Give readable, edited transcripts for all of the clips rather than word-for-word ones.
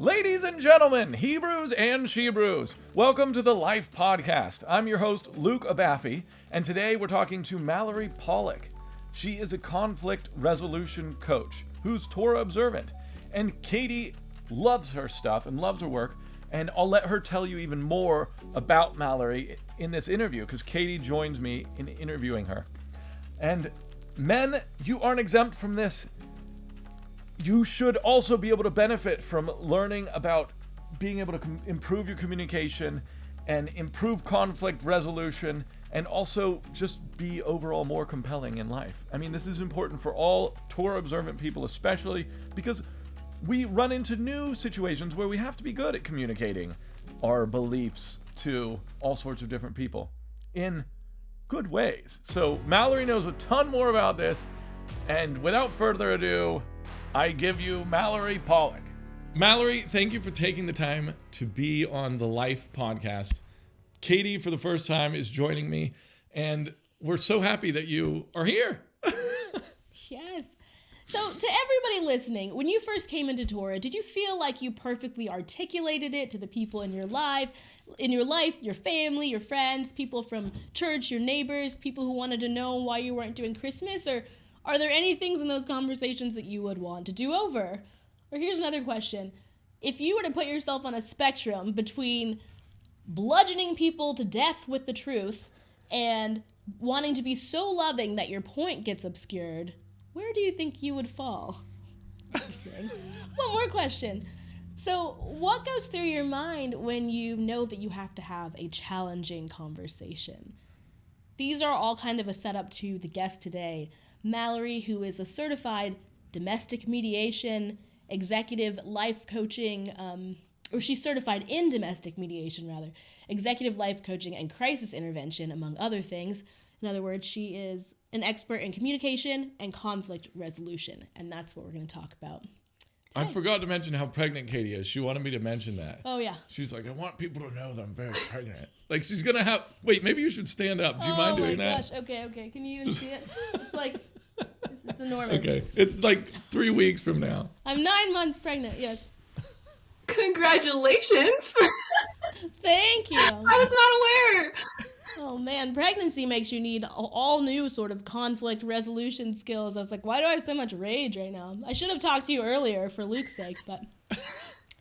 Ladies and gentlemen, Hebrews and Shebrews, welcome to the Life Podcast. I'm your host, Luke Abafi, and today we're talking to Mallorie Pollok. She is a conflict resolution coach who's Torah Observant, and Katie loves her stuff and loves her work, and I'll let her tell you even more about Mallorie in this interview because Katie joins me in interviewing her. And men, you aren't exempt from this. You should also be able to benefit from learning about being able to improve your communication and improve conflict resolution and also just be overall more compelling in life. I mean, this is important for all Torah observant people, especially because we run into new situations where we have to be good at communicating our beliefs to all sorts of different people in good ways. So Mallorie knows a ton more about this, and without further ado, I give you Mallorie Pollok. Mallorie, thank you for taking the time to be on the Life Podcast. Katie, for the first time, is joining me, and we're so happy that you are here. Yes. So to everybody listening, when you first came into Torah, did you feel like you perfectly articulated it to the people in your life, your family, your friends, people from church, your neighbors, people who wanted to know why you weren't doing Christmas? Or are there any things in those conversations that you would want to do over? Or here's another question. If you were to put yourself on a spectrum between bludgeoning people to death with the truth and wanting to be so loving that your point gets obscured, where do you think you would fall? One more question. So what goes through your mind when you know that you have to have a challenging conversation? These are all kind of a setup to the guest today, Mallorie, who is a certified domestic mediation, executive life coaching, or she's certified in domestic mediation, rather, executive life coaching and crisis intervention, among other things. In other words, she is an expert in communication and conflict resolution, and that's what we're going to talk about today. I forgot to mention how pregnant Katie is. She wanted me to mention that. Oh, yeah. She's like, I want people to know that I'm very pregnant. Like, she's going to have... Wait, maybe you should stand up. Do you mind doing that? Oh, my gosh. Okay. Can you even see it? It's like... It's enormous. Okay. It's like 3 weeks from now. I'm 9 months pregnant, yes. Congratulations. Thank you. I was not aware. Oh man, pregnancy makes you need all new sort of conflict resolution skills. I was like, why do I have so much rage right now? I should have talked to you earlier for Luke's sake, but...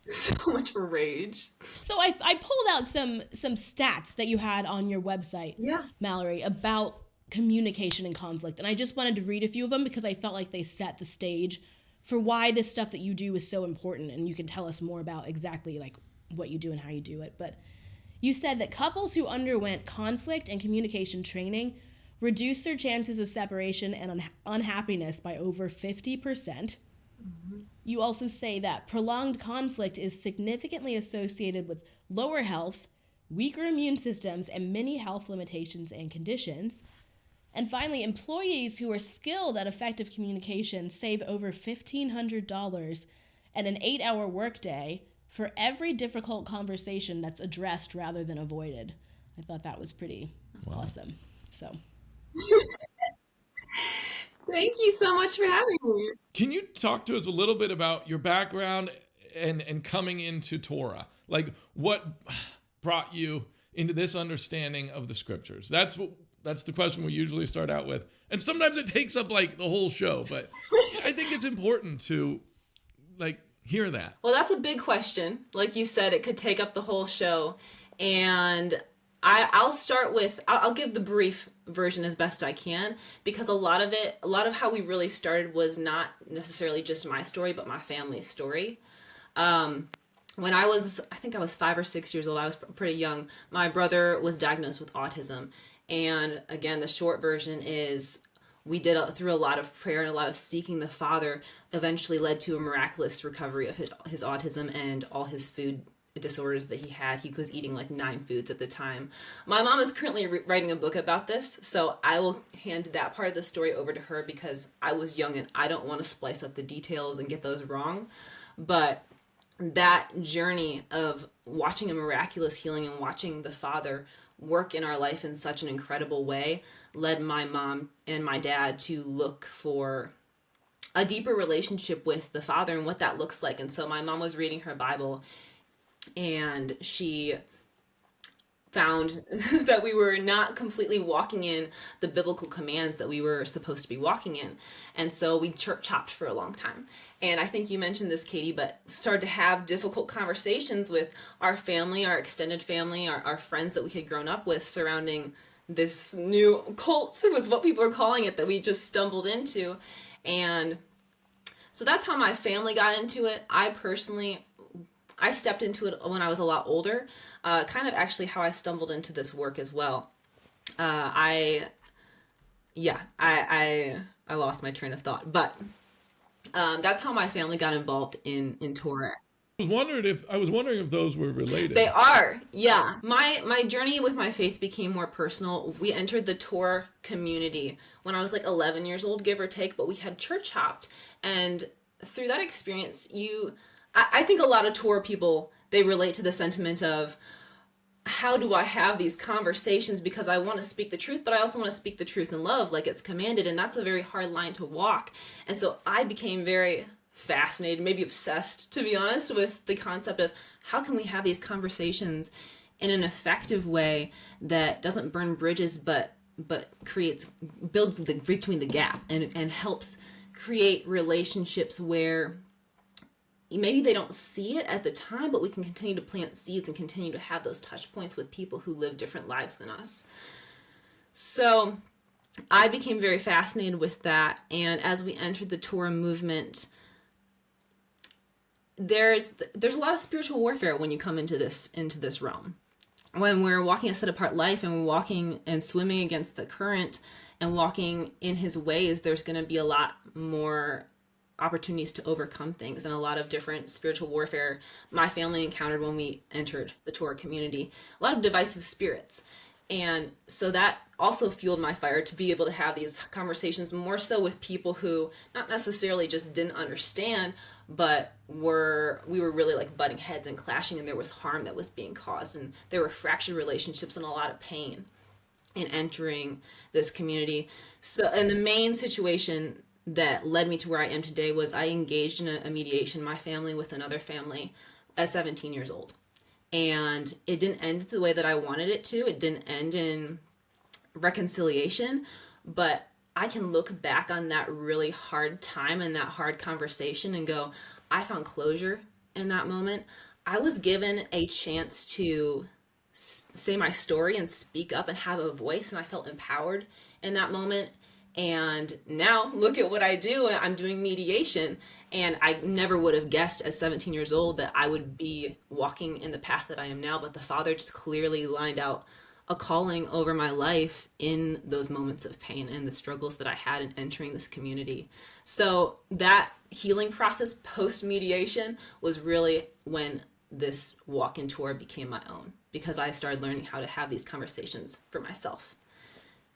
So much rage. So I pulled out some stats that you had on your website, Mallorie, about communication and conflict. And I just wanted to read a few of them because I felt like they set the stage for why this stuff that you do is so important. And you can tell us more about exactly like what you do and how you do it. But you said that couples who underwent conflict and communication training reduced their chances of separation and unhappiness by over 50%. Mm-hmm. You also say that prolonged conflict is significantly associated with lower health, weaker immune systems, and many health limitations and conditions. And finally, employees who are skilled at effective communication save over $1,500 and an 8-hour workday for every difficult conversation that's addressed rather than avoided. I thought that was pretty awesome. So, thank you so much for having me. Can you talk to us a little bit about your background and coming into Torah? Like, what brought you into this understanding of the scriptures? That's the question we usually start out with. And sometimes it takes up like the whole show, but I think it's important to like hear that. Well, that's a big question. Like you said, it could take up the whole show. And I'll give the brief version as best I can, because a lot of how we really started was not necessarily just my story, but my family's story. When I think I was 5 or 6 years old, I was pretty young, my brother was diagnosed with autism. And again, the short version is we did through a lot of prayer and a lot of seeking the Father, eventually led to a miraculous recovery of his autism and all his food disorders that he had. He was eating like 9 foods at the time. My mom is currently writing a book about this, so I will hand that part of the story over to her because I was young and I don't want to splice up the details and get those wrong. But that journey of watching a miraculous healing and watching the Father work in our life in such an incredible way led my mom and my dad to look for a deeper relationship with the Father and what that looks like. And so my mom was reading her Bible, and she found that we were not completely walking in the biblical commands that we were supposed to be walking in. And so we chirp chopped for a long time. And I think you mentioned this, Katie, but started to have difficult conversations with our family, our extended family, our friends that we had grown up with surrounding this new cult, was what people are calling it, that we just stumbled into. And so that's how my family got into it. I stepped into it when I was a lot older, kind of actually how I stumbled into this work as well. I lost my train of thought, but that's how my family got involved in Torah. I was wondering if those were related. They are, yeah. My journey with my faith became more personal. We entered the Torah community when I was like 11 years old, give or take, but we had church hopped, and through that experience, I think a lot of Torah people, they relate to the sentiment of, how do I have these conversations? Because I want to speak the truth, but I also want to speak the truth in love, like it's commanded. And that's a very hard line to walk. And so I became very fascinated, maybe obsessed, to be honest, with the concept of how can we have these conversations in an effective way that doesn't burn bridges, but builds between the gap and helps create relationships where maybe they don't see it at the time, but we can continue to plant seeds and continue to have those touch points with people who live different lives than us. So I became very fascinated with that. And as we entered the Torah movement, there's a lot of spiritual warfare when you come into this realm. When we're walking a set apart life and we're walking and swimming against the current and walking in his ways, there's going to be a lot more opportunities to overcome things, and a lot of different spiritual warfare my family encountered when we entered the Torah community. A lot of divisive spirits. And so that also fueled my fire to be able to have these conversations more so with people who not necessarily just didn't understand, but we were really like butting heads and clashing, and there was harm that was being caused, and there were fractured relationships and a lot of pain in entering this community. So, and the main situation that led me to where I am today was I engaged in a mediation, my family with another family, at 17 years old. And it didn't end the way that I wanted it to. It didn't end in reconciliation, but I can look back on that really hard time and that hard conversation and go, I found closure in that moment. I was given a chance to say my story and speak up and have a voice, and I felt empowered in that moment. And now look at what I do. I'm doing mediation, and I never would have guessed at 17 years old that I would be walking in the path that I am now, but the Father just clearly lined out a calling over my life in those moments of pain and the struggles that I had in entering this community. So that healing process post-mediation was really when this walk in Torah became my own, because I started learning how to have these conversations for myself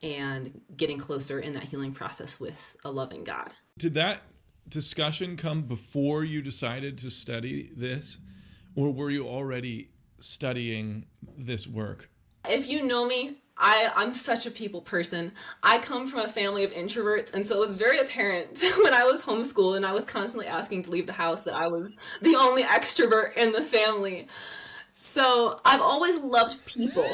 and getting closer in that healing process with a loving God. Did that discussion come before you decided to study this, or were you already studying this work? If you know me, I'm such a people person. I come from a family of introverts, and so it was very apparent when I was homeschooled and I was constantly asking to leave the house that I was the only extrovert in the family. So I've always loved people.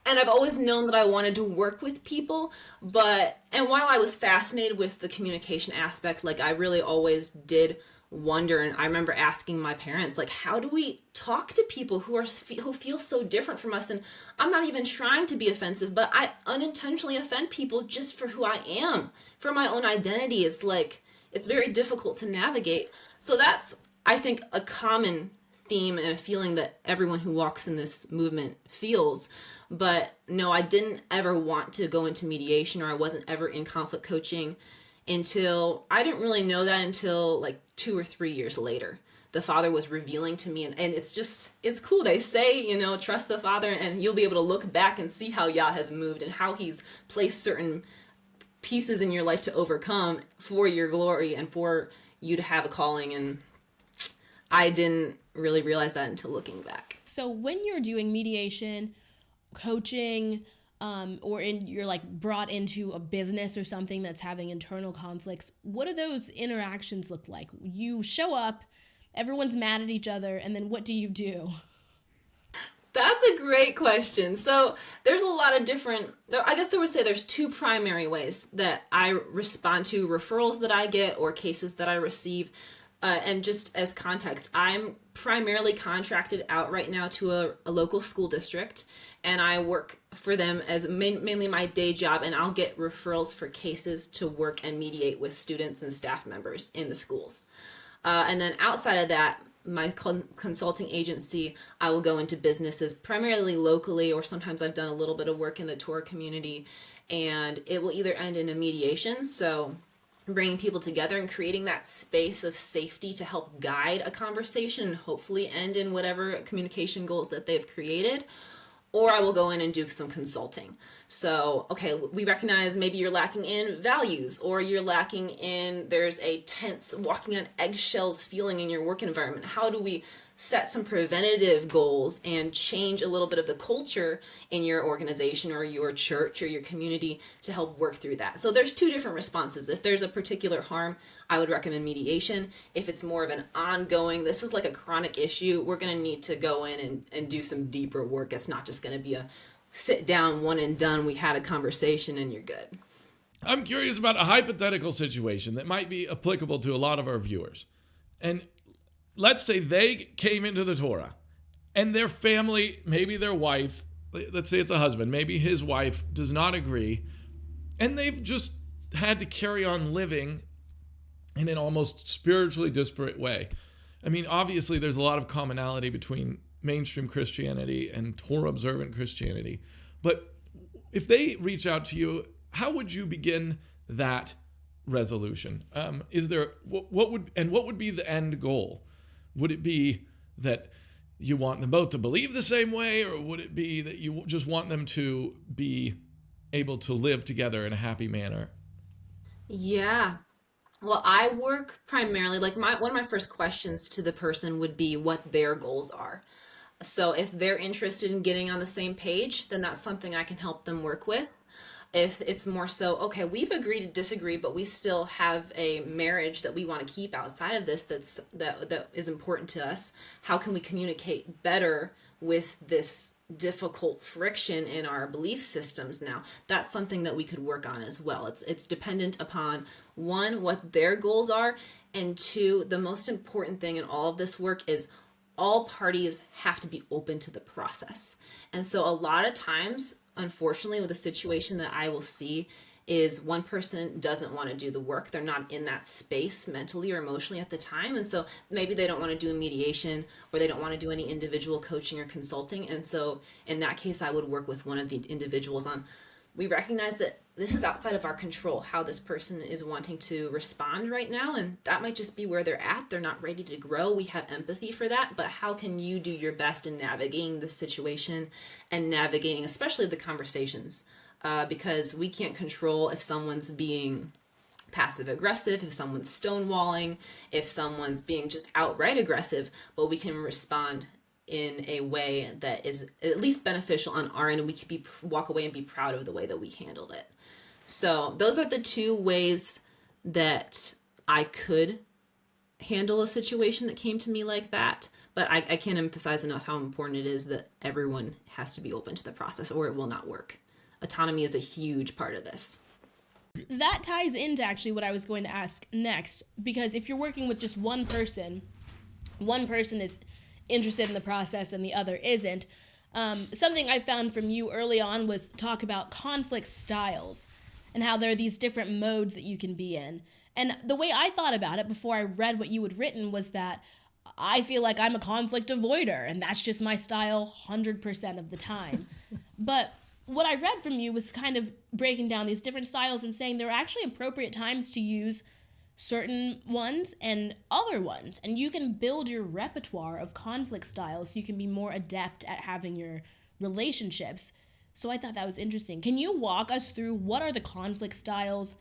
And I've always known that I wanted to work with people, and while I was fascinated with the communication aspect, like I really always did wonder, and I remember asking my parents, like, how do we talk to people who feel so different from us? And I'm not even trying to be offensive, but I unintentionally offend people just for who I am, for my own identity. It's very difficult to navigate. So that's, I think, a common theme and a feeling that everyone who walks in this movement feels. But no, I didn't ever want to go into mediation, or I wasn't ever in conflict coaching until, I didn't really know that until like 2 or 3 years later. The Father was revealing to me, and it's cool. They say, trust the Father, and you'll be able to look back and see how Yah has moved and how he's placed certain pieces in your life to overcome for your glory and for you to have a calling. And I didn't really realize that until looking back. So when you're doing mediation, coaching, you're like brought into a business or something that's having internal conflicts, what do those interactions look like? You show up, everyone's mad at each other, and then what do you do? That's a great question. So there's a lot of different, I guess there would say there's two primary ways that I respond to referrals that I get or cases that I receive. And just as context, I'm primarily contracted out right now to a local school district, and I work for them as mainly my day job, and I'll get referrals for cases to work and mediate with students and staff members in the schools. And then outside of that, my consulting agency, I will go into businesses primarily locally, or sometimes I've done a little bit of work in the Torah community, and it will either end in a mediation, so bringing people together and creating that space of safety to help guide a conversation and hopefully end in whatever communication goals that they've created. Or I will go in and do some consulting. So, okay, we recognize maybe you're lacking in values, or you're lacking in, there's a tense, walking on eggshells feeling in your work environment. How do we set some preventative goals and change a little bit of the culture in your organization or your church or your community to help work through that? So there's two different responses. If there's a particular harm, I would recommend mediation. If it's more of an ongoing, this is like a chronic issue, we're going to need to go in and do some deeper work. It's not just going to be a sit down, one and done, we had a conversation and you're good. I'm curious about a hypothetical situation that might be applicable to a lot of our viewers. And let's say they came into the Torah and their family, maybe their wife, let's say it's a husband, maybe his wife does not agree, and they've just had to carry on living in an almost spiritually disparate way. I mean, obviously there's a lot of commonality between mainstream Christianity and Torah Observant Christianity, but if they reach out to you, how would you begin that resolution? Is there, what would be the end goal? Would it be that you want them both to believe the same way, or would it be that you just want them to be able to live together in a happy manner? Yeah. Well, I work primarily, like one of my first questions to the person would be what their goals are. So if they're interested in getting on the same page, then that's something I can help them work with. If it's more so, okay, we've agreed to disagree, but we still have a marriage that we want to keep outside of this that is important to us. How can we communicate better with this difficult friction in our belief systems now? That's something that we could work on as well. It's dependent upon, one, what their goals are, and two, the most important thing in all of this work is all parties have to be open to the process. And so a lot of times, unfortunately, with a situation that I will see is one person doesn't want to do the work. They're not in that space mentally or emotionally at the time. And so maybe they don't want to do a mediation, or they don't want to do any individual coaching or consulting. And so in that case, I would work with one of the individuals on, we recognize that this is outside of our control, how this person is wanting to respond right now. And that might just be where they're at. They're not ready to grow. We have empathy for that. But how can you do your best in navigating the situation and navigating, especially the conversations? Because we can't control if someone's being passive aggressive, if someone's stonewalling, if someone's being just outright aggressive, but we can respond in a way that is at least beneficial on our end, and we can walk away and be proud of the way that we handled it. So those are the two ways that I could handle a situation that came to me like that. But I can't emphasize enough how important it is that everyone has to be open to the process, or it will not work. Autonomy is a huge part of this. That ties into actually what I was going to ask next, because if you're working with just one person is interested in the process and the other isn't. Something I found from you early on was talk about conflict styles and how there are these different modes that you can be in. And the way I thought about it before I read what you had written was that I feel like I'm a conflict avoider, and that's just my style 100% of the time. But what I read from you was kind of breaking down these different styles and saying there are actually appropriate times to use certain ones and other ones, and you can build your repertoire of conflict styles so you can be more adept at having your relationships. So I thought that was interesting. Can you walk us through what are the conflict styles,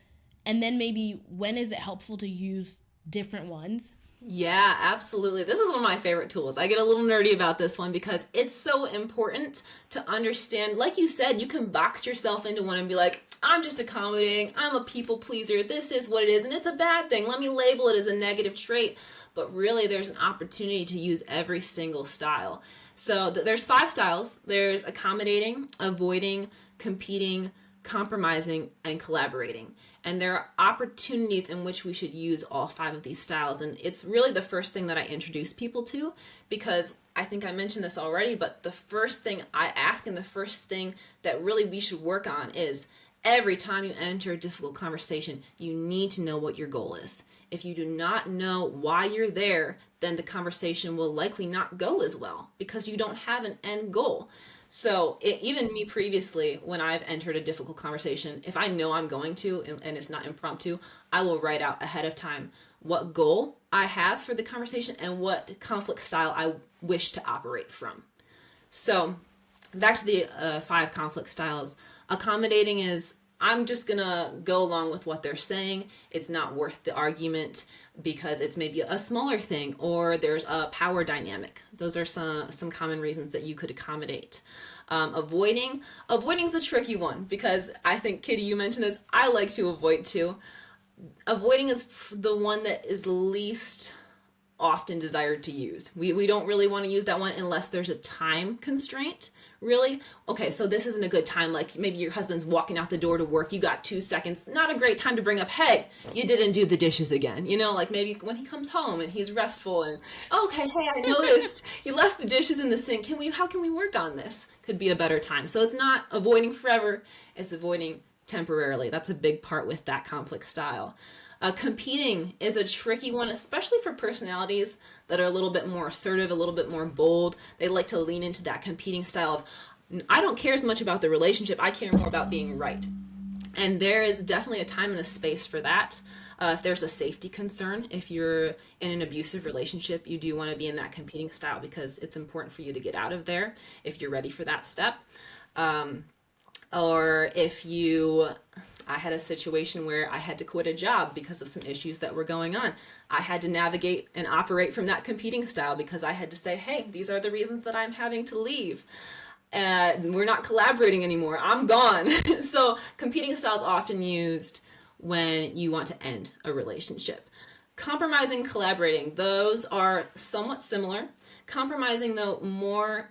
and then maybe when is it helpful to use different ones? Yeah, absolutely. This is one of my favorite tools. I get a little nerdy about this one because it's so important to understand. Like you said, you can box yourself into one and be like, I'm just accommodating. I'm a people pleaser. This is what it is. And it's a bad thing. Let me label it as a negative trait. But really, there's an opportunity to use every single style. So there's 5 styles. There's accommodating, avoiding, competing, compromising, and collaborating. And there are opportunities in which we should use all 5 of these styles. And it's really the first thing that I introduce people to, because I think I mentioned this already, but the first thing I ask and the first thing that really we should work on is every time you enter a difficult conversation, you need to know what your goal is. If you do not know why you're there, then the conversation will likely not go as well because you don't have an end goal. So even me previously, when I've entered a difficult conversation, if I know I'm going to, and it's not impromptu, I will write out ahead of time what goal I have for the conversation and what conflict style I wish to operate from. So back to the 5 conflict styles. Accommodating is, I'm just gonna go along with what they're saying. It's not worth the argument because it's maybe a smaller thing or there's a power dynamic. Those are some common reasons that you could accommodate. Avoiding is a tricky one because I think, Kitty, you mentioned this. I like to avoid too. Avoiding is the one that is least often desired to use. We don't really want to use that one unless there's a time constraint, really. Okay, so this isn't a good time. Like maybe your husband's walking out the door to work. You got 2 seconds. Not a great time to bring up, hey, you didn't do the dishes again. You know, like maybe when he comes home and he's restful and, okay, hey, I noticed you left the dishes in the sink. How can we work on this? Could be a better time. So it's not avoiding forever. It's avoiding temporarily. That's a big part with that conflict style. Competing is a tricky one, especially for personalities that are a little bit more assertive, a little bit more bold. They like to lean into that competing style of, I don't care as much about the relationship, I care more about being right. And there is definitely a time and a space for that. If there's a safety concern, if you're in an abusive relationship, you do want to be in that competing style because it's important for you to get out of there if you're ready for that step. Or if I had a situation where I had to quit a job because of some issues that were going on. I had to navigate and operate from that competing style because I had to say, hey, these are the reasons that I'm having to leave. We're not collaborating anymore. I'm gone. So competing style is often used when you want to end a relationship. Compromising, collaborating, those are somewhat similar. Compromising, though,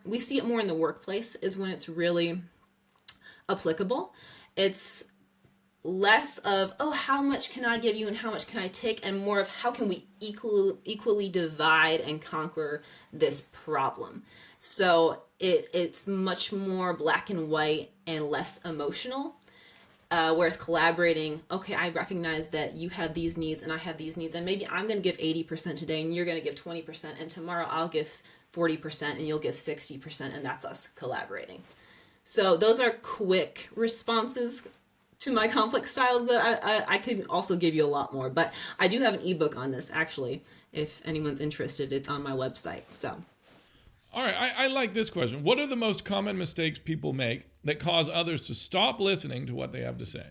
we see it more in the workplace, is when it's really applicable. It's less of, oh, how much can I give you and how much can I take, and more of how can we equally divide and conquer this problem. So it's much more black and white and less emotional. Whereas collaborating, okay, I recognize that you have these needs and I have these needs, and maybe I'm going to give 80% today and you're going to give 20%, and tomorrow I'll give 40% and you'll give 60%, and that's us collaborating. So those are quick responses to my conflict styles that I could also give you a lot more, but I do have an ebook on this, actually. If anyone's interested, it's on my website. So, all right, I like this question. What are the most common mistakes people make that cause others to stop listening to what they have to say?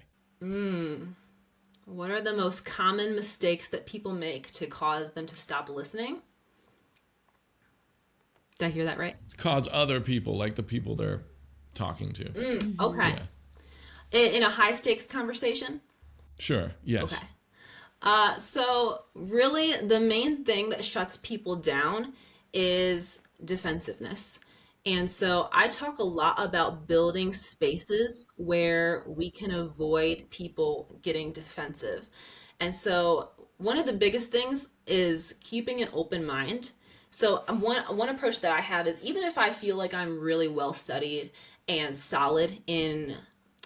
What are the most common mistakes that people make to cause them to stop listening? Did I hear that right? Cause other people, like the people they're talking to. Okay. Yeah. In a high stakes conversation? Sure, yes. Okay. So really the main thing that shuts people down is defensiveness. And so I talk a lot about building spaces where we can avoid people getting defensive. And so one of the biggest things is keeping an open mind. So one approach that I have is, even if I feel like I'm really well studied and solid in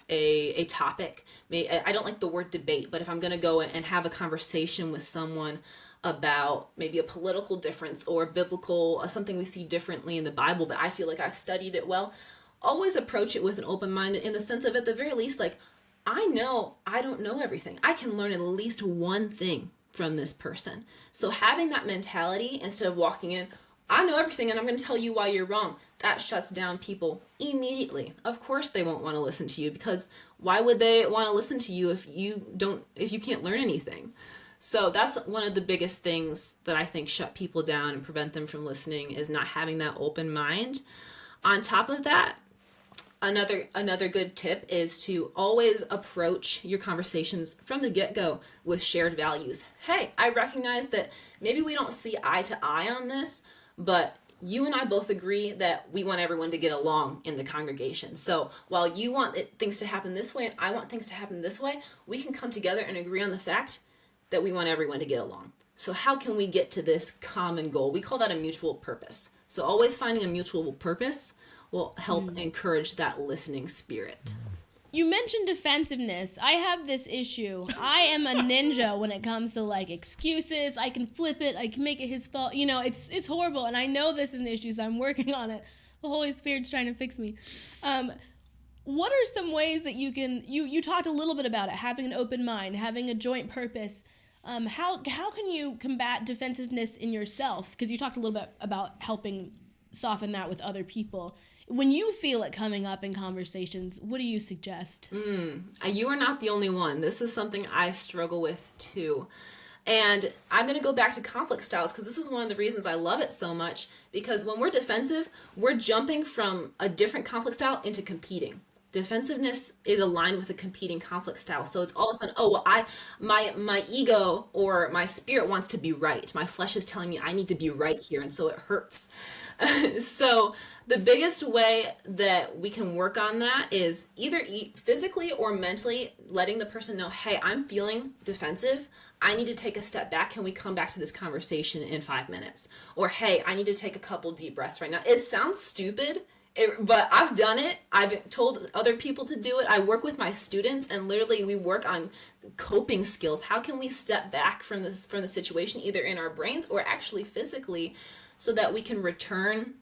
a topic, I don't like the word debate, but if I'm going to go and have a conversation with someone about maybe a political difference or biblical, something we see differently in the Bible, but I feel like I've studied it well, always approach it with an open mind, in the sense of, at the very least, like, I know I don't know everything. I can learn at least one thing from this person. So having that mentality, instead of walking in, I know everything and I'm going to tell you why you're wrong, that shuts down people immediately. Of course they won't want to listen to you, because why would they want to listen to you if you can't learn anything? So that's one of the biggest things that I think shut people down and prevent them from listening, is not having that open mind. On top of that, another good tip is to always approach your conversations from the get-go with shared values. Hey, I recognize that maybe we don't see eye to eye on this, but you and I both agree that we want everyone to get along in the congregation. So while you want things to happen this way and I want things to happen this way, we can come together and agree on the fact that we want everyone to get along. So how can we get to this common goal? We call that a mutual purpose. So always finding a mutual purpose will help encourage that listening spirit. You mentioned defensiveness. I have this issue. I am a ninja when it comes to like excuses. I can flip it. I can make it his fault. You know, it's horrible. And I know this is an issue, so I'm working on it. The Holy Spirit's trying to fix me. What are some ways that you can, you talked a little bit about it, having an open mind, having a joint purpose. How can you combat defensiveness in yourself? Because you talked a little bit about helping soften that with other people. When you feel it coming up in conversations, what do you suggest? You are not the only one. This is something I struggle with too. And I'm going to go back to conflict styles because this is one of the reasons I love it so much. Because when we're defensive, we're jumping from a different conflict style into competing. Defensiveness is aligned with a competing conflict style. So it's all of a sudden, oh, well, my ego or my spirit wants to be right. My flesh is telling me I need to be right here, and so it hurts. So the biggest way that we can work on that is either physically or mentally letting the person know, hey, I'm feeling defensive. I need to take a step back. Can we come back to this conversation in 5 minutes? Or, hey, I need to take a couple deep breaths right now. It sounds stupid, but I've done it. I've told other people to do it. I work with my students, and literally we work on coping skills. How can we step back from the situation, either in our brains or actually physically, so that we can return,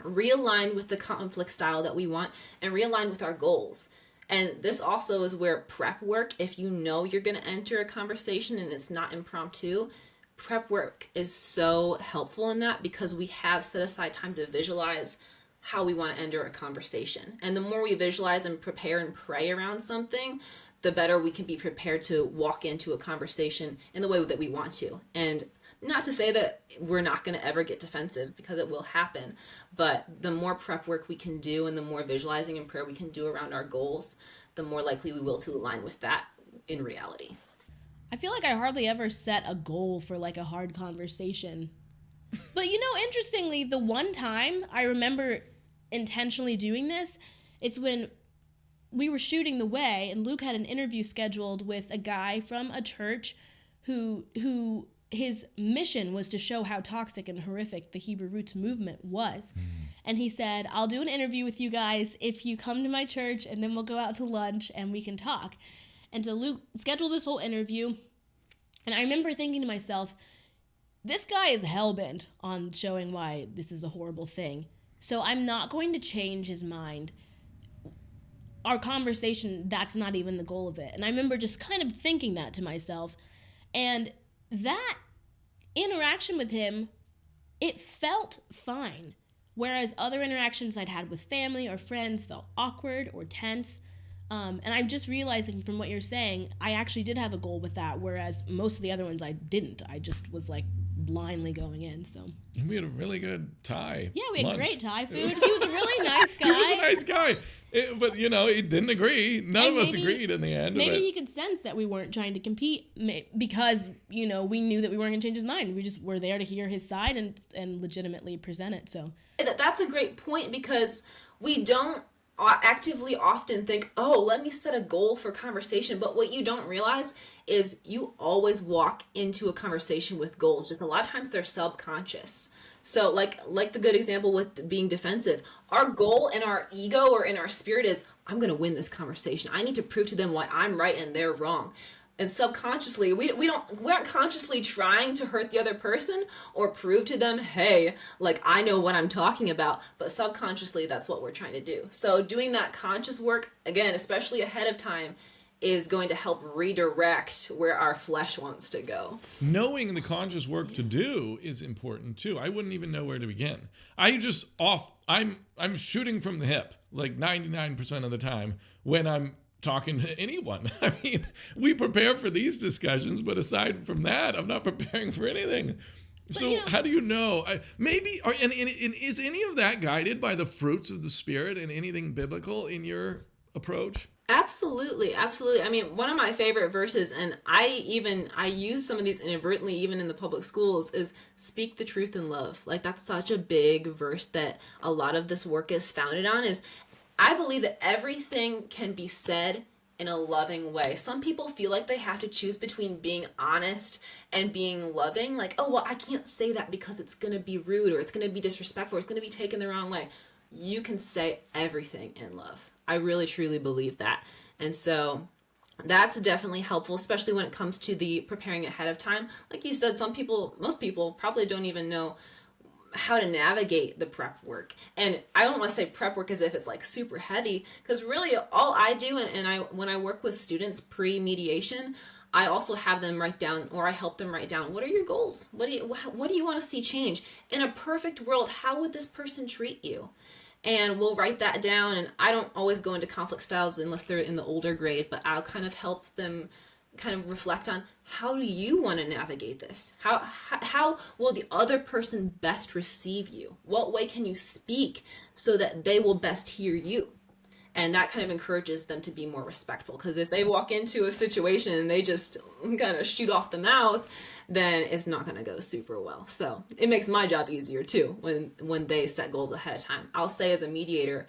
realign with the conflict style that we want, and realign with our goals. And this also is where prep work, if you know you're going to enter a conversation and it's not impromptu, prep work is so helpful in that, because we have set aside time to visualize how we want to enter a conversation. And the more we visualize and prepare and pray around something, the better we can be prepared to walk into a conversation in the way that we want to. And not to say that we're not going to ever get defensive, because it will happen, but the more prep work we can do and the more visualizing and prayer we can do around our goals, the more likely we will to align with that in reality. I feel like I hardly ever set a goal for like a hard conversation. But you know, interestingly, the one time I remember intentionally doing this, it's when we were shooting The Way, and Luke had an interview scheduled with a guy from a church who his mission was to show how toxic and horrific the Hebrew Roots movement was. And he said, I'll do an interview with you guys if you come to my church, and then we'll go out to lunch and we can talk. And so Luke scheduled this whole interview, and I remember thinking to myself, this guy is hellbent on showing why this is a horrible thing. So I'm not going to change his mind. Our conversation, that's not even the goal of it. And I remember just kind of thinking that to myself. And that interaction with him, it felt fine. Whereas other interactions I'd had with family or friends felt awkward or tense. And I'm just realizing from what you're saying, I actually did have a goal with that, whereas most of the other ones I didn't. I just was like blindly going in. So And we had a really good Thai. Yeah, we had lunch. Great Thai food. He was a really nice guy. He was a nice guy. But, you know, he didn't agree. None of us agreed in the end. Maybe he could sense that we weren't trying to compete because, you know, we knew that we weren't going to change his mind. We just were there to hear his side and legitimately present it. So That's a great point, because we don't actively often think, oh, let me set a goal for conversation. But what you don't realize is you always walk into a conversation with goals. Just a lot of times they're subconscious. So like the good example with being defensive, our goal in our ego or in our spirit is, I'm going to win this conversation. I need to prove to them why I'm right and they're wrong. And subconsciously, we aren't consciously trying to hurt the other person or prove to them, hey, like I know what I'm talking about, but subconsciously that's what we're trying to do. So doing that conscious work, again, especially ahead of time, is going to help redirect where our flesh wants to go. Knowing the conscious work to do is important too. I wouldn't even know where to begin. I'm shooting from the hip like 99% of the time when I'm talking to anyone. I mean, we prepare for these discussions, but aside from that, I'm not preparing for anything. So how do you know? And is any of that guided by the fruits of the Spirit and anything biblical in your approach? Absolutely. I mean, one of my favorite verses, and I use some of these inadvertently even in the public schools, is speak the truth in love. Like, that's such a big verse that a lot of this work is founded on. Is I believe that everything can be said in a loving way. Some people feel like they have to choose between being honest and being loving. Like, oh, well, I can't say that because it's going to be rude or it's going to be disrespectful or it's going to be taken the wrong way. You can say everything in love. I really, truly believe that. And so that's definitely helpful, especially when it comes to the preparing ahead of time. Like you said, most people probably don't even know how to navigate the prep work. And I don't want to say prep work as if it's like super heavy, because really all I do, when I work with students pre-mediation, I also have them write down, or I help them write down, what are your goals? What do you want to see change? In a perfect world, how would this person treat you? And we'll write that down. And I don't always go into conflict styles unless they're in the older grade, but I'll kind of help them kind of reflect on, how do you want to navigate this? How will the other person best receive you? What way can you speak so that they will best hear you? And that kind of encourages them to be more respectful. Because if they walk into a situation and they just kind of shoot off the mouth, then it's not going to go super well. So it makes my job easier too when they set goals ahead of time. I'll say as a mediator,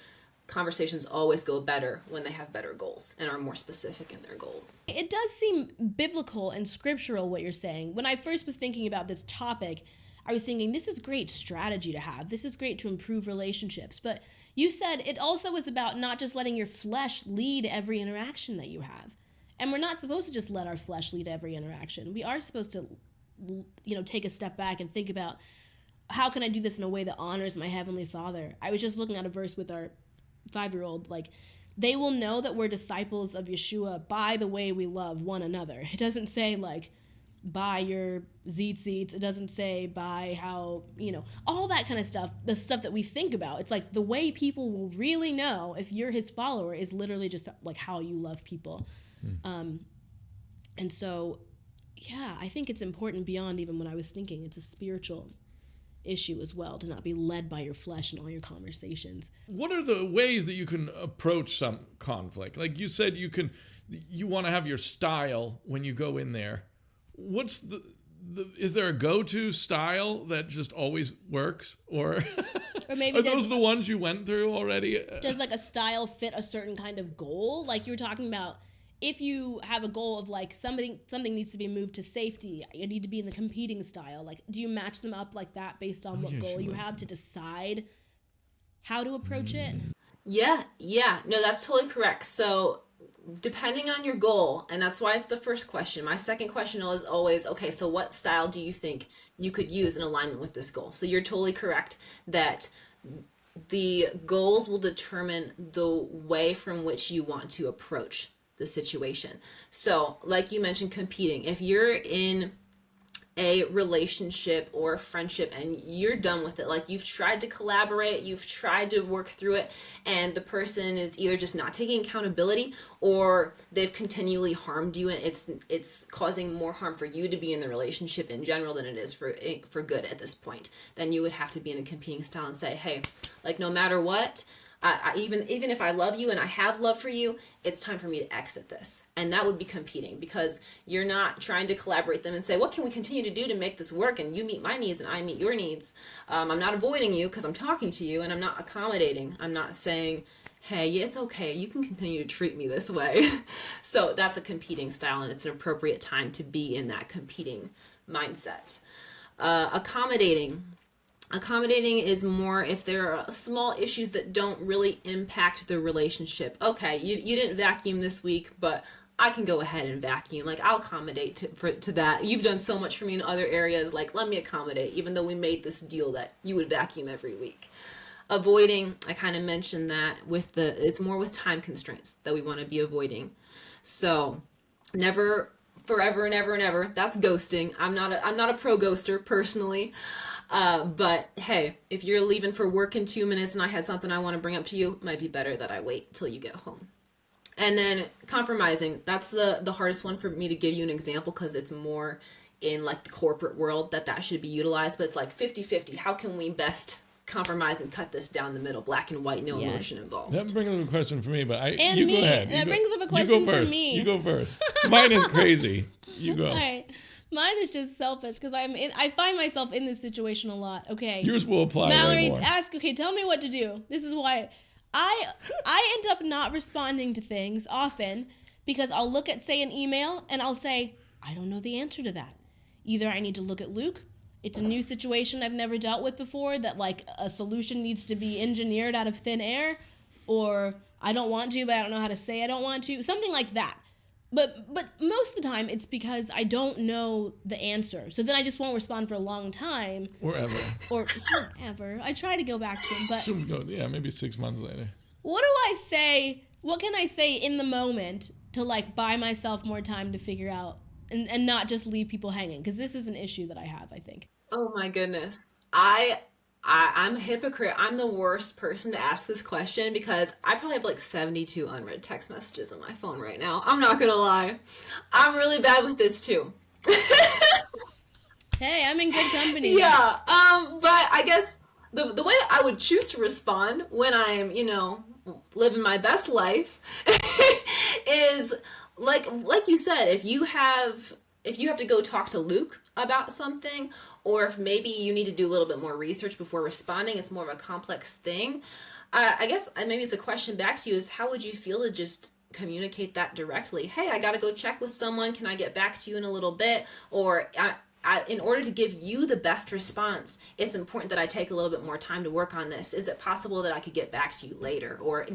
conversations always go better when they have better goals and are more specific in their goals. It does seem biblical and scriptural what you're saying. When I first was thinking about this topic, I was thinking this is great strategy to have. This is great to improve relationships. But you said it also is about not just letting your flesh lead every interaction that you have. And we're not supposed to just let our flesh lead every interaction. We are supposed to, take a step back and think about, how can I do this in a way that honors my Heavenly Father? I was just looking at a verse with our 5-year-old, like, they will know that we're disciples of Yeshua by the way we love one another. It doesn't say, like, by your tzitzit. It doesn't say by how, all that kind of stuff, the stuff that we think about. It's like the way people will really know if you're his follower is literally just like how you love people. And so, yeah, I think it's important beyond even what I was thinking. It's a spiritual issue as well, to not be led by your flesh in all your conversations. What are the ways that you can approach some conflict? Like you said, you want to have your style when you go in there. What's is there a go-to style that just always works, or maybe are those the ones you went through already? Does like a style fit a certain kind of goal? Like you were talking about, if you have a goal of like something needs to be moved to safety, you need to be in the competing style. Like, do you match them up like that based on what goal you have to decide how to approach it? Yeah. No, that's totally correct. So depending on your goal, and that's why it's the first question. My second question is always, okay, so what style do you think you could use in alignment with this goal? So you're totally correct that the goals will determine the way from which you want to approach the situation. So like you mentioned, competing. If you're in a relationship or a friendship and you're done with it, like you've tried to collaborate, you've tried to work through it, and the person is either just not taking accountability or they've continually harmed you, and it's causing more harm for you to be in the relationship in general than it is for good at this point, then you would have to be in a competing style and say, hey, like no matter what, even if I love you and I have love for you, it's time for me to exit this. And that would be competing, because you're not trying to collaborate them and say, what can we continue to do to make this work? And you meet my needs and I meet your needs. I'm not avoiding you because I'm talking to you, and I'm not accommodating. I'm not saying, hey, it's okay, you can continue to treat me this way. So that's a competing style, and it's an appropriate time to be in that competing mindset. Accommodating is more if there are small issues that don't really impact the relationship. Okay, you didn't vacuum this week, but I can go ahead and vacuum. Like, I'll accommodate to that. You've done so much for me in other areas. Like, let me accommodate, even though we made this deal that you would vacuum every week. Avoiding, I kind of mentioned that it's more with time constraints that we want to be avoiding. So never, forever and ever and ever. That's ghosting. I'm not a pro ghoster personally. But hey, if you're leaving for work in 2 minutes and I had something I want to bring up to you, it might be better that I wait till you get home. And then compromising, that's the hardest one for me to give you an example, because it's more in like the corporate world that should be utilized. But it's like 50-50. How can we best compromise and cut this down the middle, black and white, no emotion involved? That brings up a question for me, but and you me. go ahead. That brings up a question for me. You go first. Mine is crazy. You go. All right. Mine is just selfish because I find myself in this situation a lot. Okay. Yours will apply. Mallorie, way more. tell me what to do. This is why I end up not responding to things often, because I'll look at, say, an email and I'll say, I don't know the answer to that. Either I need to look at Luke. It's a new situation I've never dealt with before, that like a solution needs to be engineered out of thin air, or I don't want to, but I don't know how to say I don't want to. Something like that. But most of the time, it's because I don't know the answer. So then I just won't respond for a long time. Or ever. Or ever. I try to go back to it, but... Yeah, maybe 6 months later. What do I say? What can I say in the moment to like buy myself more time to figure out and not just leave people hanging? Because this is an issue that I have, I think. Oh my goodness. I'm a hypocrite. I'm the worst person to ask this question, because I probably have like 72 unread text messages on my phone right now. I'm not gonna lie. I'm really bad with this too. Hey, I'm in good company. Yeah. But I guess the way that I would choose to respond when I'm, living my best life is like you said, if you have to go talk to Luke about something, or if maybe you need to do a little bit more research before responding, it's more of a complex thing. I guess maybe it's a question back to you, is how would you feel to just communicate that directly? Hey, I got to go check with someone. Can I get back to you in a little bit? Or in order to give you the best response, it's important that I take a little bit more time to work on this. Is it possible that I could get back to you later? Or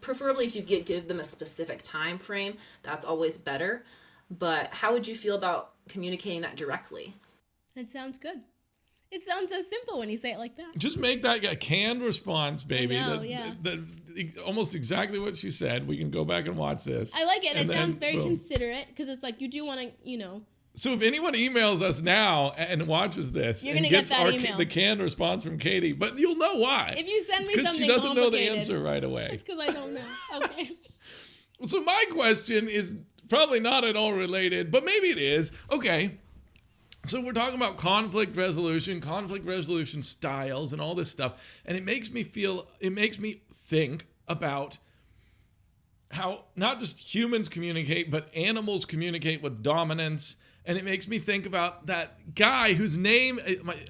preferably if you give them a specific time frame, that's always better. But how would you feel about communicating that directly? It sounds good. It sounds so simple when you say it like that. Just make that a canned response, baby. I know, yeah. Almost exactly what she said. We can go back and watch this. I like it. And it sounds very boom. Considerate, because it's like you do want to, So if anyone emails us now and watches this You're and gonna gets get that email. the canned response from Katie, but you'll know why. If you send me because something she doesn't know the complicated. answer right away. It's because I don't know. Okay. So my question is probably not at all related, but maybe it is. Okay. So we're talking about conflict resolution styles and all this stuff. And it makes me think about how not just humans communicate, but animals communicate with dominance. And it makes me think about that guy whose name,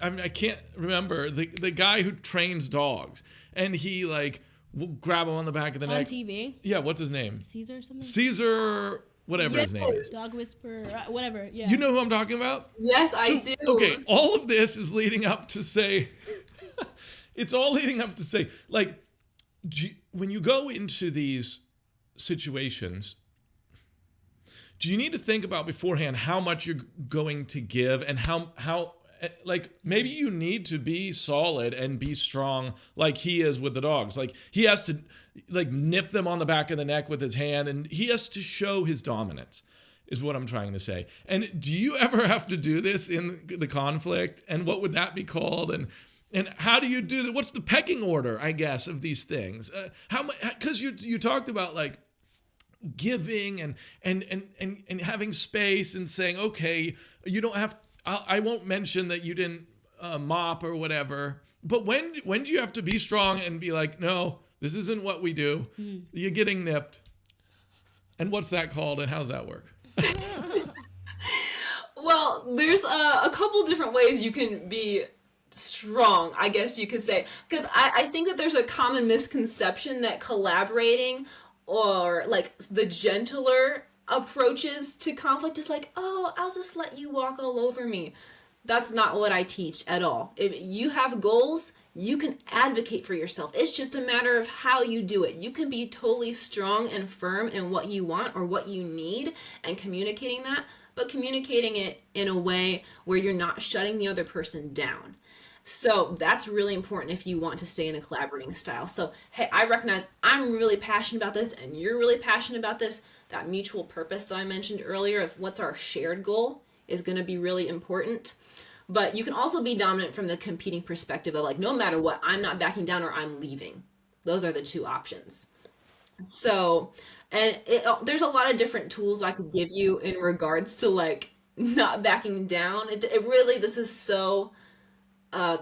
I can't remember, the guy who trains dogs. And he will grab him on the back of the neck. On TV? Yeah, what's his name? Caesar or something? Caesar, whatever his name is. Dog whisperer, whatever, yeah. You know who I'm talking about? Yes, I do. Okay, all of this is leading up to say, it's all leading up to say, when you go into these situations, do you need to think about beforehand how much you're going to give, and how maybe you need to be solid and be strong like he is with the dogs. Like he has to nip them on the back of the neck with his hand, and he has to show his dominance, is what I'm trying to say. And do you ever have to do this in the conflict? And what would that be called? And how do you do that? What's the pecking order, I guess, of these things? Because you talked about giving and having space and saying, okay, you don't have. I won't mention that you didn't mop or whatever. But when do you have to be strong and be like, no, this isn't what we do. You're getting nipped. And what's that called, and how's that work? Well, there's a couple different ways you can be strong, I guess you could say. Because I think that there's a common misconception that collaborating or the gentler approaches to conflict is oh, I'll just let you walk all over me. That's not what I teach at all. If you have goals, you can advocate for yourself. It's just a matter of how you do it. You can be totally strong and firm in what you want or what you need and communicating that, but communicating it in a way where you're not shutting the other person down. So that's really important if you want to stay in a collaborating style. So, hey, I recognize I'm really passionate about this and you're really passionate about this. That mutual purpose that I mentioned earlier of what's our shared goal is going to be really important. But you can also be dominant from the competing perspective of no matter what, I'm not backing down or I'm leaving. Those are the two options. So, and there's a lot of different tools I could give you in regards to like not backing down. It really, this is so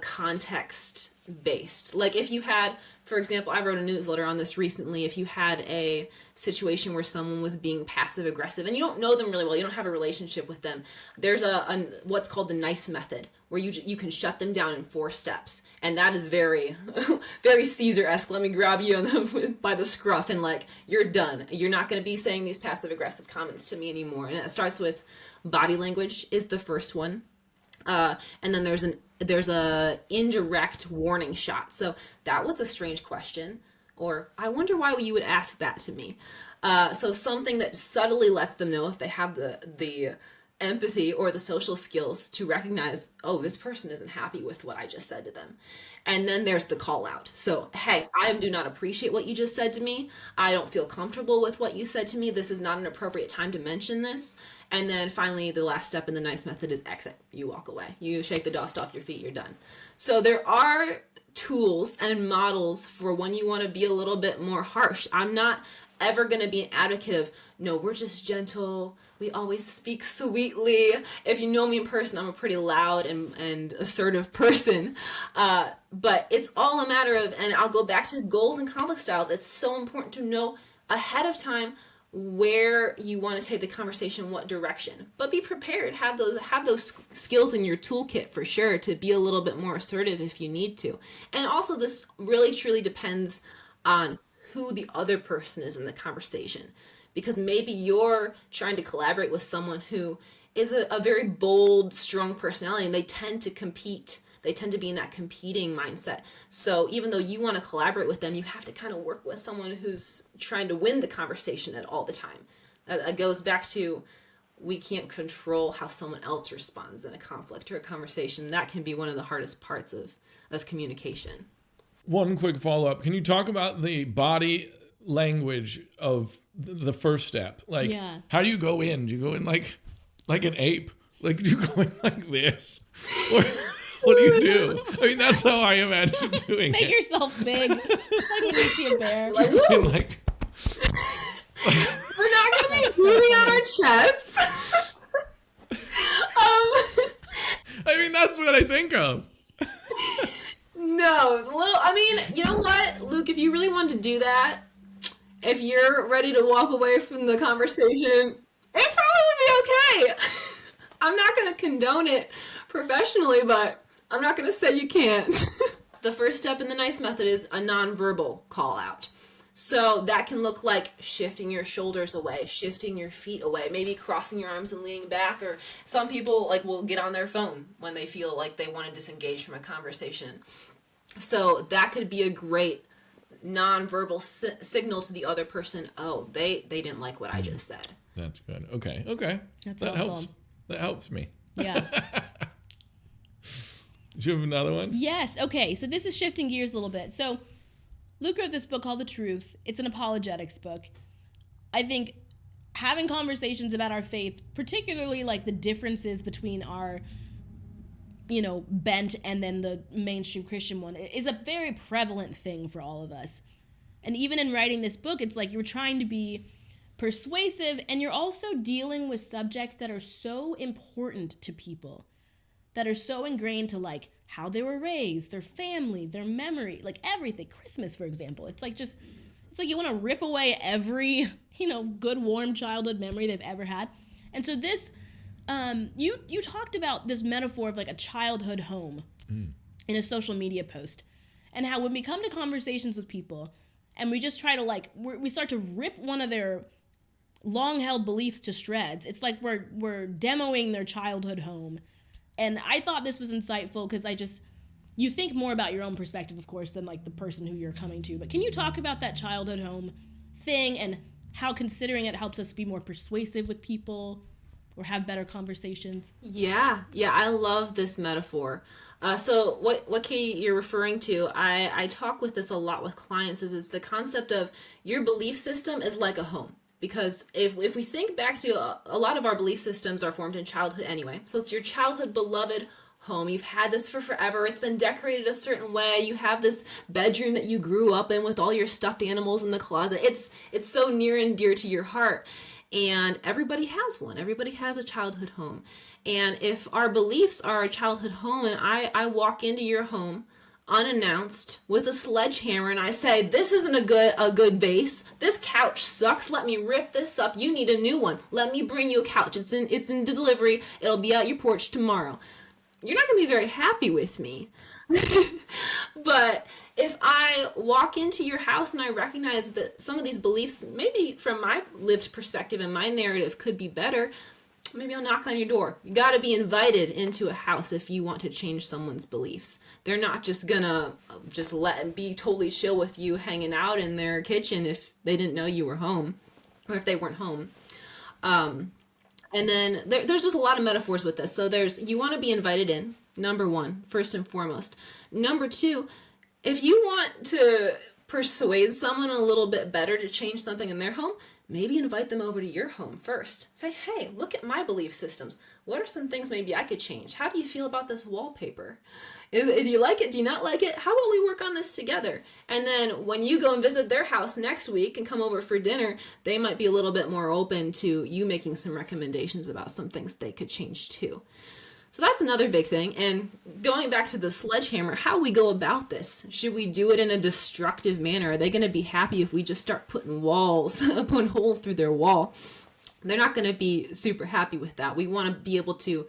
context based. Like if you had, for example, I wrote a newsletter on this recently. If you had a situation where someone was being passive aggressive and you don't know them really well, you don't have a relationship with them, there's a what's called the nice method where you can shut them down in 4 steps, and that is very very Caesar-esque. Let me grab you by the scruff and like, you're done. You're not going to be saying these passive aggressive comments to me anymore. And it starts with body language is the first one. And then there's a indirect warning shot. So that was a strange question, or I wonder why you would ask that to me. So something that subtly lets them know if they have the empathy or the social skills to recognize, oh, this person isn't happy with what I just said to them. And then there's the call out. So, hey, I do not appreciate what you just said to me. I don't feel comfortable with what you said to me. This is not an appropriate time to mention this. And then finally, the last step in the nice method is exit. You walk away. You shake the dust off your feet. You're done. So there are tools and models for when you want to be a little bit more harsh. I'm not ever going to be an advocate of, no, we're just gentle. We always speak sweetly. If you know me in person, I'm a pretty loud and assertive person. But it's all a matter of, and I'll go back to goals and conflict styles. It's so important to know ahead of time where you want to take the conversation, what direction. But be prepared. Have those skills in your toolkit for sure to be a little bit more assertive if you need to. And also, this really truly depends on who the other person is in the conversation. Because maybe you're trying to collaborate with someone who is a very bold, strong personality, and they tend to compete. They tend to be in that competing mindset. So even though you want to collaborate with them, you have to kind of work with someone who's trying to win the conversation at all the time. It goes back to, we can't control how someone else responds in a conflict or a conversation. That can be one of the hardest parts of communication. One quick follow-up. Can you talk about the body language of the first step? Like, how do you go in? Do you go in like an ape? Like, do you go in like this? Or what do you do? I mean, that's how I imagine doing Make it. yourself big. Like when you see a bear. Like, And like, we're not going to be moving on our chests. I mean, that's what I think of. No, I mean, you know what, Luke, if you really wanted to do that, if you're ready to walk away from the conversation, it probably would be okay. I'm not going to condone it professionally, but I'm not going to say you can't. The first step in the nice method is a nonverbal call out. So that can look like shifting your shoulders away, shifting your feet away, maybe crossing your arms and leaning back, or some people like will get on their phone when they feel like they want to disengage from a conversation. So that could be a great nonverbal signal to the other person, oh, they didn't like what I just said. That's good. Okay. That's that helpful. helps. That helps me. Yeah. Do you have another one? Yes. Okay. So this is shifting gears a little bit. So Luke wrote this book called The Truth. It's an apologetics book. I think having conversations about our faith, particularly like the differences between our, bent and then the mainstream Christian one, is a very prevalent thing for all of us. And even in writing this book, it's like you're trying to be persuasive, and you're also dealing with subjects that are so important to people, that are so ingrained to like how they were raised, their family, their memory, like everything. Christmas, for example, it's like you want to rip away every, good warm childhood memory they've ever had. And so this, you talked about this metaphor of like a childhood home in a social media post, and how when we come to conversations with people and we just try to we start to rip one of their long-held beliefs to shreds, it's like we're demoing their childhood home. And I thought this was insightful because you think more about your own perspective, of course, than like the person who you're coming to. But can you talk about that childhood home thing and how considering it helps us be more persuasive with people or have better conversations? Yeah, I love this metaphor. So what Kate, you're referring to, I talk with this a lot with clients, is the concept of your belief system is like a home. Because if we think back to a lot of our belief systems are formed in childhood anyway. So it's your childhood beloved home. You've had this for forever. It's been decorated a certain way. You have this bedroom that you grew up in with all your stuffed animals in the closet. It's so near and dear to your heart. And everybody has one. Everybody has a childhood home. And if our beliefs are a childhood home, and I walk into your home unannounced with a sledgehammer and I say, this isn't a good vase. This couch sucks. Let me rip this up. You need a new one. Let me bring you a couch. It's in delivery. It'll be at your porch tomorrow. You're not going to be very happy with me. But if I walk into your house and I recognize that some of these beliefs, maybe from my lived perspective and my narrative, could be better, maybe I'll knock on your door. You got to be invited into a house if you want to change someone's beliefs. They're not just gonna just be totally chill with you hanging out in their kitchen if they didn't know you were home, or if they weren't home. And then there's just a lot of metaphors with this. So you want to be invited in, number one, first and foremost. Number two, if you want to persuade someone a little bit better to change something in their home, maybe invite them over to your home first. Say, hey, look at my belief systems. What are some things maybe I could change? How do you feel about this wallpaper? Do you like it? Do you not like it? How about we work on this together? And then when you go and visit their house next week and come over for dinner, they might be a little bit more open to you making some recommendations about some things they could change too. So that's another big thing. And going back to the sledgehammer, how we go about this. Should we do it in a destructive manner? Are they going to be happy if we just start putting holes through their wall? They're not going to be super happy with that. We want to be able to,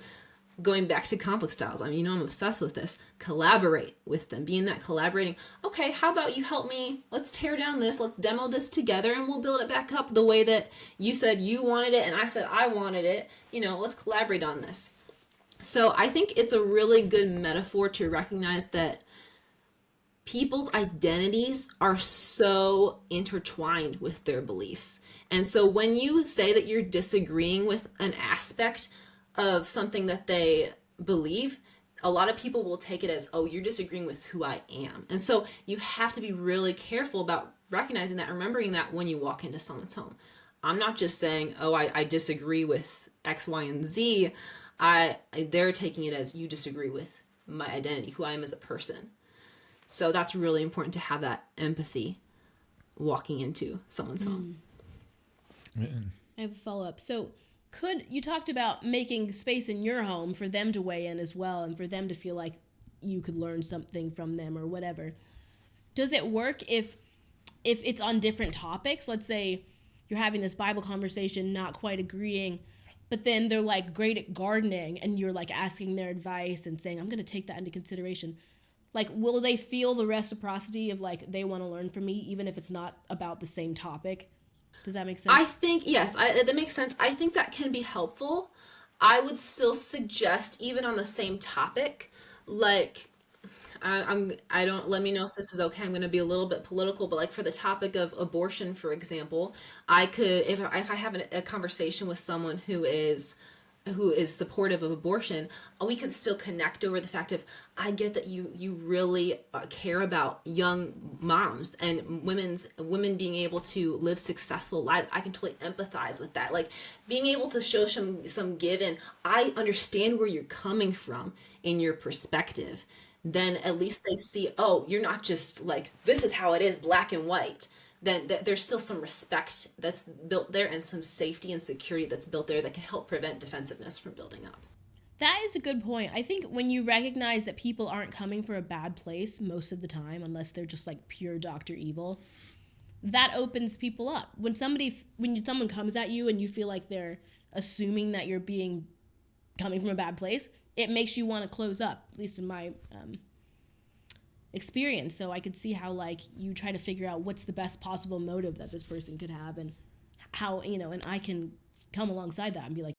going back to conflict styles, I'm obsessed with this, collaborate with them, being that collaborating. Okay, how about you help me? Let's tear down this. Let's demo this together and we'll build it back up the way that you said you wanted it and I said I wanted it. Let's collaborate on this. So I think it's a really good metaphor to recognize that people's identities are so intertwined with their beliefs. And so when you say that you're disagreeing with an aspect of something that they believe, a lot of people will take it as, oh, you're disagreeing with who I am. And so you have to be really careful about recognizing that, remembering that when you walk into someone's home. I'm not just saying, oh, I disagree with X, Y, and Z. They're taking it as you disagree with my identity, who I am as a person. So that's really important to have that empathy walking into someone's home. I have a follow-up. So you talked about making space in your home for them to weigh in as well and for them to feel like you could learn something from them or whatever. Does it work if it's on different topics? Let's say you're having this Bible conversation, not quite agreeing, but then they're like great at gardening and you're like asking their advice and saying, I'm going to take that into consideration. Like, will they feel the reciprocity of like, they want to learn from me, even if it's not about the same topic? Does that make sense? I think, yes, that makes sense. I think that can be helpful. I would still suggest, even on the same topic, like, let me know if this is okay. I'm going to be a little bit political, but like for the topic of abortion, for example, I could, if I have a conversation with someone who is supportive of abortion, we could still connect over the fact of, I get that you really care about young moms and women being able to live successful lives. I can totally empathize with that. Like being able to show some give, and I understand where you're coming from in your perspective. Then at least they see, oh, you're not just like, this is how it is, black and white. Then there's still some respect that's built there and some safety and security that's built there that can help prevent defensiveness from building up. That is a good point. I think when you recognize that people aren't coming for a bad place most of the time, unless they're just like pure Dr. Evil, that opens people up. When someone comes at you and you feel like they're assuming that you're coming from a bad place, it makes you want to close up, at least in my experience. So I could see how like you try to figure out what's the best possible motive that this person could have and how, and I can come alongside that and be like,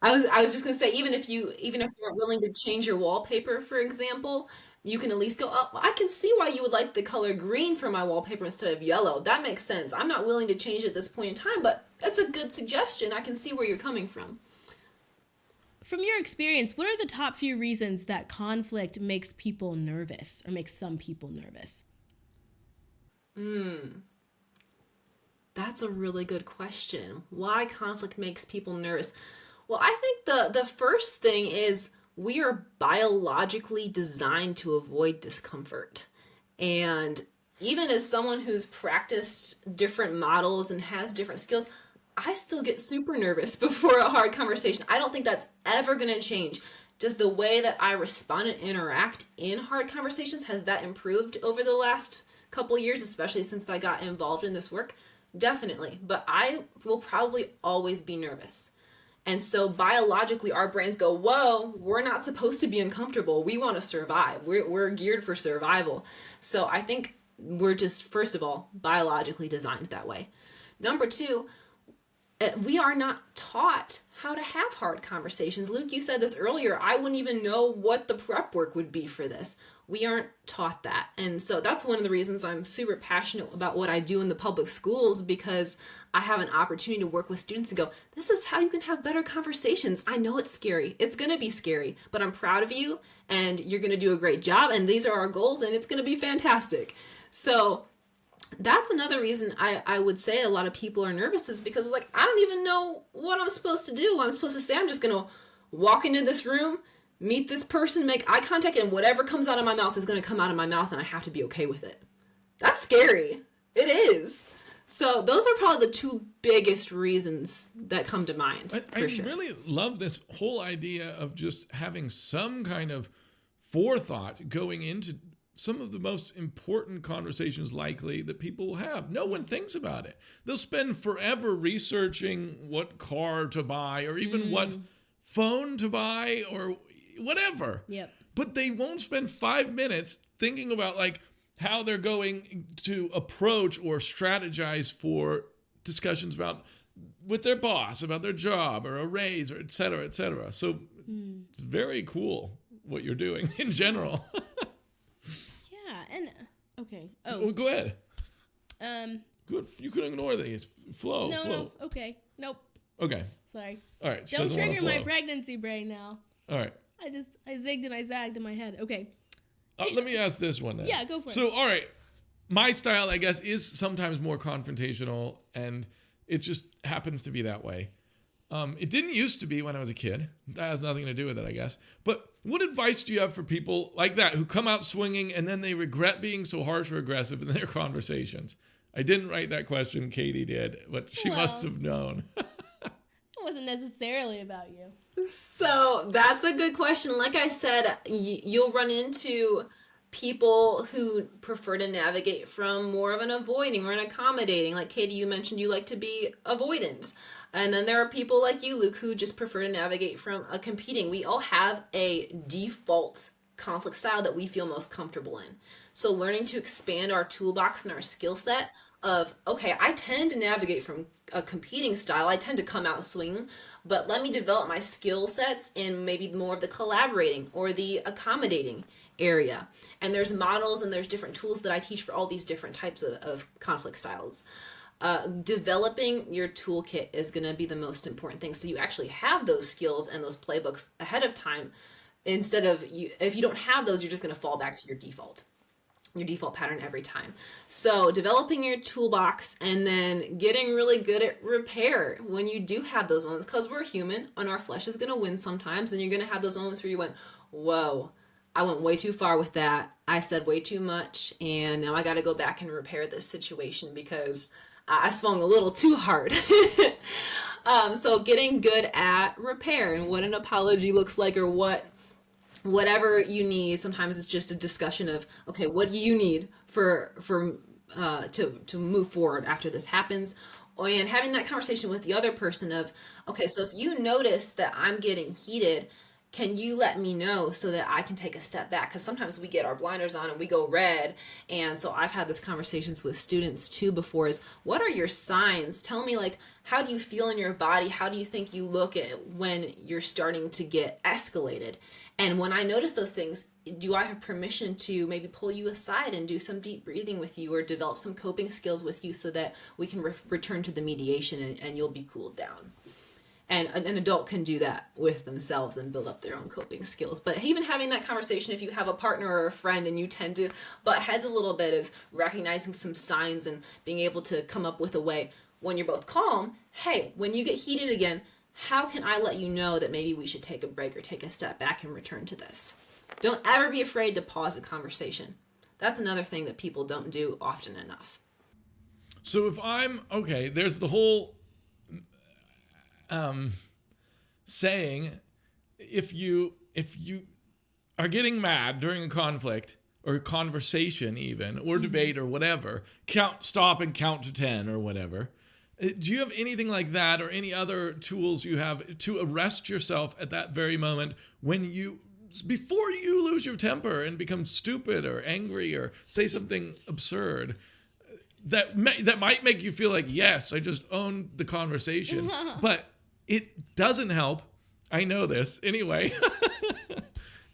I was just gonna say, even if you weren't willing to change your wallpaper, for example, you can at least go, oh, I can see why you would like the color green for my wallpaper instead of yellow. That makes sense. I'm not willing to change at this point in time, but that's a good suggestion. I can see where you're coming from. From your experience, what are the top few reasons that conflict makes people nervous or makes some people nervous? That's a really good question. Why conflict makes people nervous? Well, I think the first thing is we are biologically designed to avoid discomfort. And even as someone who's practiced different models and has different skills, I still get super nervous before a hard conversation. I don't think that's ever going to change. Does the way that I respond and interact in hard conversations, has that improved over the last couple years, especially since I got involved in this work? Definitely. But I will probably always be nervous. And so biologically, our brains go, whoa, we're not supposed to be uncomfortable. We want to survive. We're geared for survival. So I think we're just, first of all, biologically designed that way. Number two, we are not taught how to have hard conversations. Luke, you said this earlier. I wouldn't even know what the prep work would be for this. We aren't taught that. And so that's one of the reasons I'm super passionate about what I do in the public schools, because I have an opportunity to work with students and go, this is how you can have better conversations. I know it's scary. It's going to be scary, but I'm proud of you and you're going to do a great job. And these are our goals and it's going to be fantastic. So that's another reason I would say a lot of people are nervous, is because it's like, I don't even know what I'm supposed to do. I'm supposed to say, I'm just going to walk into this room, meet this person, make eye contact, and whatever comes out of my mouth is going to come out of my mouth, and I have to be okay with it. That's scary. It is. So those are probably the two biggest reasons that come to mind. I really love this whole idea of just having some kind of forethought going into some of the most important conversations likely that people will have. No one thinks about it. They'll spend forever researching what car to buy or even what phone to buy or whatever. Yep. But they won't spend 5 minutes thinking about like how they're going to approach or strategize for discussions about with their boss, about their job or a raise or et cetera, et cetera. So it's very cool what you're doing in general. And okay. Oh, well, go ahead. Good. You can ignore these. Flow. No. Okay. Nope. Okay. Sorry. All right. Don't trigger my pregnancy brain now. All right. I zigged and I zagged in my head. Okay. Let me ask this one then. Yeah, go for it. So, all right. My style, I guess, is sometimes more confrontational, and it just happens to be that way. It didn't used to be when I was a kid. That has nothing to do with it, I guess. But what advice do you have for people like that who come out swinging and then they regret being so harsh or aggressive in their conversations? I didn't write that question. Katie did, but she must have known. It wasn't necessarily about you. So that's a good question. Like I said, you'll run into people who prefer to navigate from more of an avoiding or an accommodating. Like Katie, you mentioned you like to be avoidant. And then there are people like you, Luke, who just prefer to navigate from a competing. We all have a default conflict style that we feel most comfortable in. So learning to expand our toolbox and our skill set of, okay, I tend to navigate from a competing style. I tend to come out swinging, but let me develop my skill sets in maybe more of the collaborating or the accommodating area. And there's models and there's different tools that I teach for all these different types of conflict styles. Developing your toolkit is going to be the most important thing. So you actually have those skills and those playbooks ahead of time, instead of if you don't have those, you're just going to fall back to your default pattern every time. So developing your toolbox and then getting really good at repair when you do have those moments, because we're human and our flesh is going to win sometimes, and you're going to have those moments where you went, whoa, I went way too far with that. I said way too much, and now I got to go back and repair this situation because I swung a little too hard. So getting good at repair and what an apology looks like, or whatever you need. Sometimes it's just a discussion of, okay, what do you need to move forward after this happens? And having that conversation with the other person of, okay, so if you notice that I'm getting heated, can you let me know so that I can take a step back? Because sometimes we get our blinders on and we go red. And so I've had this conversations with students too before, is what are your signs? Tell me, like, how do you feel in your body? How do you think you look at when you're starting to get escalated? And when I notice those things, do I have permission to maybe pull you aside and do some deep breathing with you, or develop some coping skills with you so that we can return to the mediation and you'll be cooled down? And an adult can do that with themselves and build up their own coping skills. But even having that conversation, if you have a partner or a friend and you tend to butt heads a little bit, of recognizing some signs and being able to come up with a way when you're both calm, hey, when you get heated again, how can I let you know that maybe we should take a break or take a step back and return to this? Don't ever be afraid to pause a conversation. That's another thing that people don't do often enough. So if there's the whole saying, if you are getting mad during a conflict or a conversation even, or debate or whatever, stop and count to 10 or whatever. Do you have anything like that or any other tools you have to arrest yourself at that very moment before you lose your temper and become stupid or angry or say something absurd that might make you feel like, yes, I just owned the conversation, but it doesn't help. I know this. Anyway,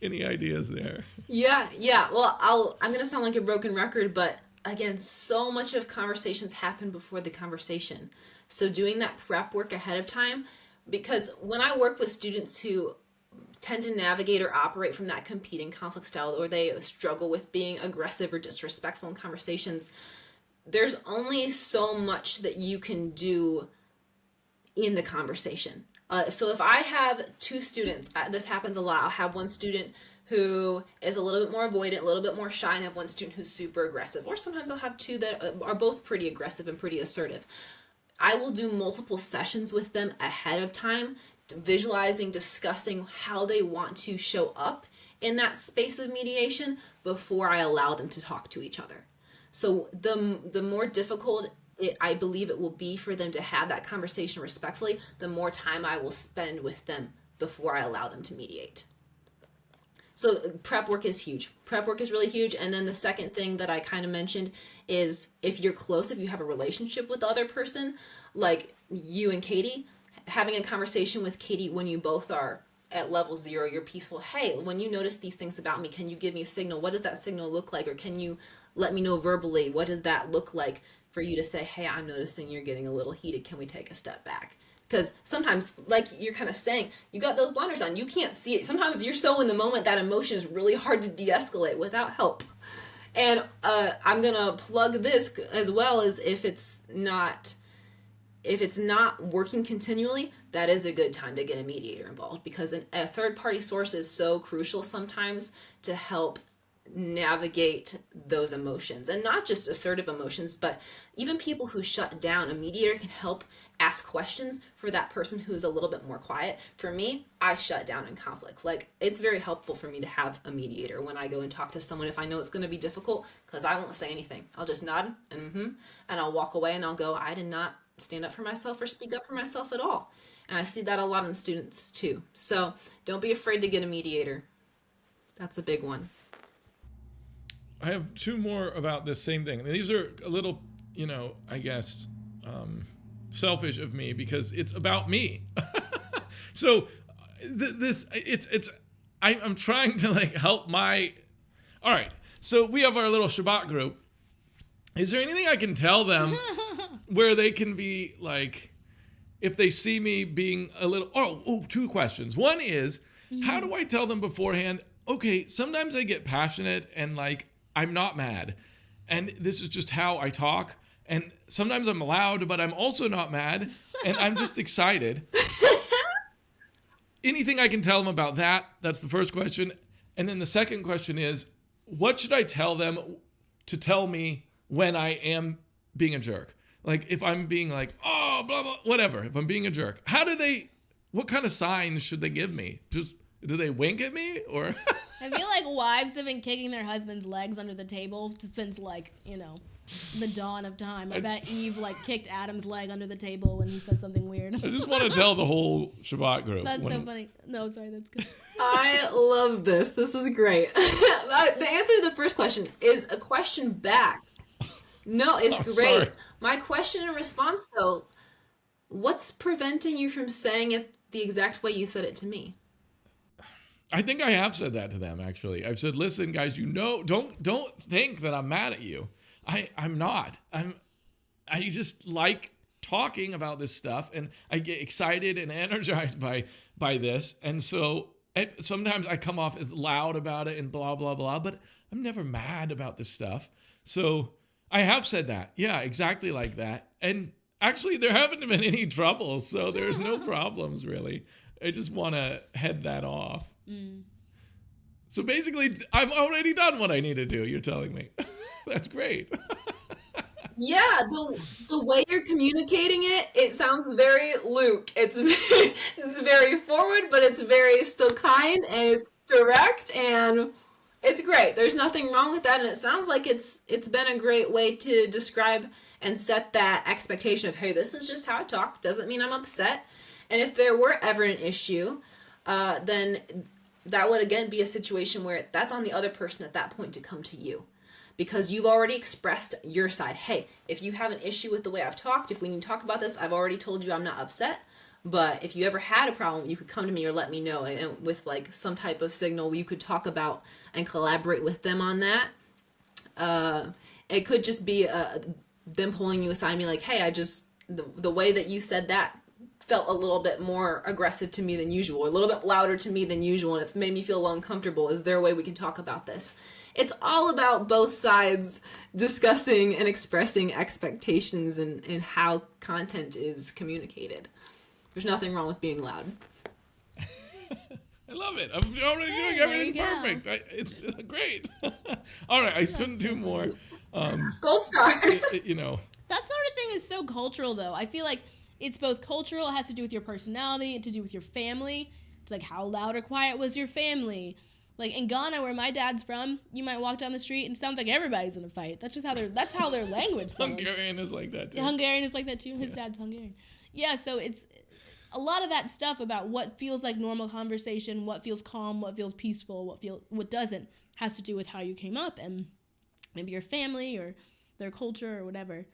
any ideas there? Yeah. Well, I'm going to sound like a broken record, but again, so much of conversations happen before the conversation. So doing that prep work ahead of time, because when I work with students who tend to navigate or operate from that competing conflict style, or they struggle with being aggressive or disrespectful in conversations, there's only so much that you can do in the conversation. So if I have two students, this happens a lot. I'll have one student who is a little bit more avoidant, a little bit more shy, and have one student who's super aggressive. Or sometimes I'll have two that are both pretty aggressive and pretty assertive. I will do multiple sessions with them ahead of time, visualizing, discussing how they want to show up in that space of mediation before I allow them to talk to each other. So the more difficult I believe it will be for them to have that conversation respectfully, the more time I will spend with them before I allow them to mediate. So prep work is huge. Prep work is really huge. And then the second thing that I kind of mentioned is if you're close, if you have a relationship with the other person, like you and Katie, having a conversation with Katie when you both are at level 0, you're peaceful. Hey, when you notice these things about me, can you give me a signal? What does that signal look like? Or can you let me know verbally? What does that look like for you to say, hey, I'm noticing you're getting a little heated. Can we take a step back? Because sometimes, like you're kind of saying, you got those blinders on. You can't see it. Sometimes you're so in the moment that emotion is really hard to de-escalate without help. And I'm going to plug this as well as if it's not working continually, that is a good time to get a mediator involved, because a third-party source is so crucial sometimes to help navigate those emotions, and not just assertive emotions, but even people who shut down. A mediator can help ask questions for that person who's a little bit more quiet. For me, I shut down in conflict. Like, it's very helpful for me to have a mediator when I go and talk to someone if I know it's going to be difficult, because I won't say anything. I'll just nod and I'll walk away and I'll go, I did not stand up for myself or speak up for myself at all. And I see that a lot in students too. So don't be afraid to get a mediator. That's a big one. I have two more about this same thing. And these are a little, I guess, selfish of me because it's about me. So I'm trying to help all right. So we have our little Shabbat group. Is there anything I can tell them where they can be if they see me being a little, two questions. One is, how do I tell them beforehand, okay, sometimes I get passionate and I'm not mad, and this is just how I talk, and sometimes I'm loud, but I'm also not mad, and I'm just excited. Anything I can tell them about that? That's the first question. And then the second question is, what should I tell them to tell me when I am being a jerk? If I'm being oh, blah, blah, whatever, if I'm being a jerk, what kind of signs should they give me? Just, do they wink at me, or? I feel like wives have been kicking their husbands' legs under the table since the dawn of time. I bet Eve kicked Adam's leg under the table when he said something weird. I just want to tell the whole Shabbat group. That's so funny. No, sorry, that's good. I love this. This is great. The answer to the first question is a question back. No, it's great. Sorry. My question and response, though, what's preventing you from saying it the exact way you said it to me? I think I have said that to them, actually. I've said, listen, guys, don't think that I'm mad at you. I'm not. I just like talking about this stuff, and I get excited and energized by this. And so sometimes I come off as loud about it and blah, blah, blah, but I'm never mad about this stuff. So I have said that. Yeah, exactly like that. And Actually, there haven't been any troubles, so there's no problems really. I just want to head that off. So basically, I've already done what I need to do, you're telling me. That's great. Yeah, the way you're communicating it sounds very Luke. It's very forward, but it's very still kind and it's direct and it's great. There's nothing wrong with that, and it sounds like it's been a great way to describe and set that expectation of, hey, this is just how I talk. Doesn't mean I'm upset. And if there were ever an issue, then that would again be a situation where that's on the other person at that point to come to you. Because you've already expressed your side. Hey, if you have an issue with the way I've talked, if we need to talk about this, I've already told you I'm not upset. But if you ever had a problem, you could come to me or let me know. And with like some type of signal you could talk about and collaborate with them on that. It could just be them pulling you aside and be like, hey, the way that you said that felt a little bit more aggressive to me than usual, or a little bit louder to me than usual, and it made me feel uncomfortable. Is there a way we can talk about this? It's all about both sides discussing and expressing expectations and how content is communicated. There's nothing wrong with being loud. I love it. I'm already doing everything perfect. It's great. All right, I shouldn't do more. Gold star. You know. That sort of thing is so cultural, though. I feel like it's both cultural, it has to do with your personality, and to do with your family. It's like, how loud or quiet was your family? Like in Ghana, where my dad's from, you might walk down the street and it sounds like everybody's in a fight. That's just how their language sounds. Hungarian is like that too. Yeah, Hungarian is like that too. His dad's Hungarian. Yeah, so it's a lot of that stuff about what feels like normal conversation, what feels calm, what feels peaceful, what doesn't, has to do with how you came up and maybe your family or their culture or whatever.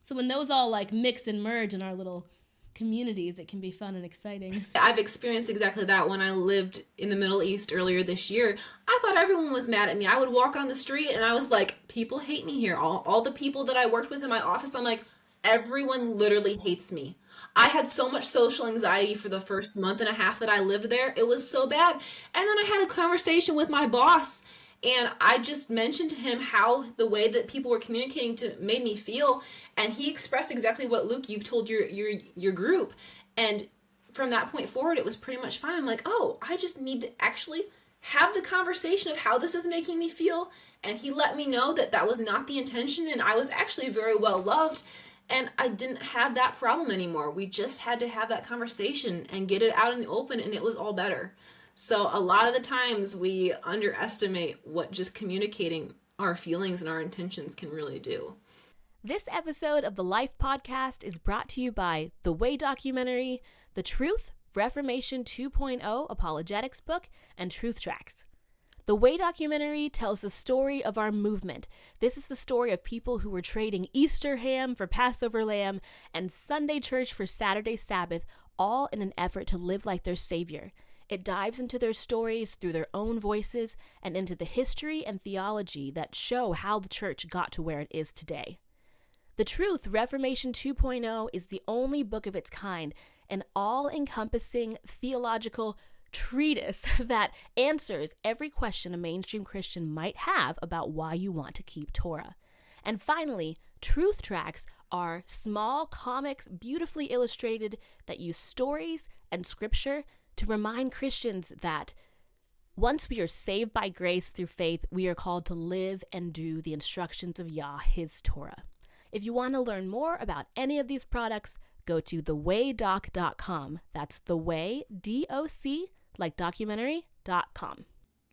So when those all like mix and merge in our little communities, it can be fun and exciting. I've experienced exactly that when I lived in the Middle East earlier this year. I thought everyone was mad at me. I would walk on the street and I was like, people hate me here. All the people that I worked with in my office, I'm like, everyone literally hates me. I had so much social anxiety for the first month and a half that I lived there. It was so bad. And then I had a conversation with my boss, and I just mentioned to him how the way that people were communicating to made me feel, and he expressed exactly what, Luke, you've told your group. And from that point forward, it was pretty much fine. I'm like, oh, I just need to actually have the conversation of how this is making me feel. And he let me know that that was not the intention, and I was actually very well loved. And I didn't have that problem anymore. We just had to have that conversation and get it out in the open, and it was all better. So a lot of the times we underestimate what just communicating our feelings and our intentions can really do. This episode of the Life Podcast is brought to you by The Way documentary, The Truth, Reformation 2.0 Apologetics book, and Truth Tracks. The Way documentary tells the story of our movement. This is the story of people who were trading Easter ham for Passover lamb and Sunday church for Saturday Sabbath, all in an effort to live like their Savior. It dives into their stories through their own voices and into the history and theology that show how the church got to where it is today. The Truth, Reformation 2.0 is the only book of its kind, an all-encompassing theological treatise that answers every question a mainstream Christian might have about why you want to keep Torah. And finally, Truth Tracks are small comics, beautifully illustrated, that use stories and scripture to remind Christians that once we are saved by grace through faith, we are called to live and do the instructions of Yah, his Torah. If you want to learn more about any of these products, go to thewaydoc.com. That's theway, D-O-C, like documentary.com.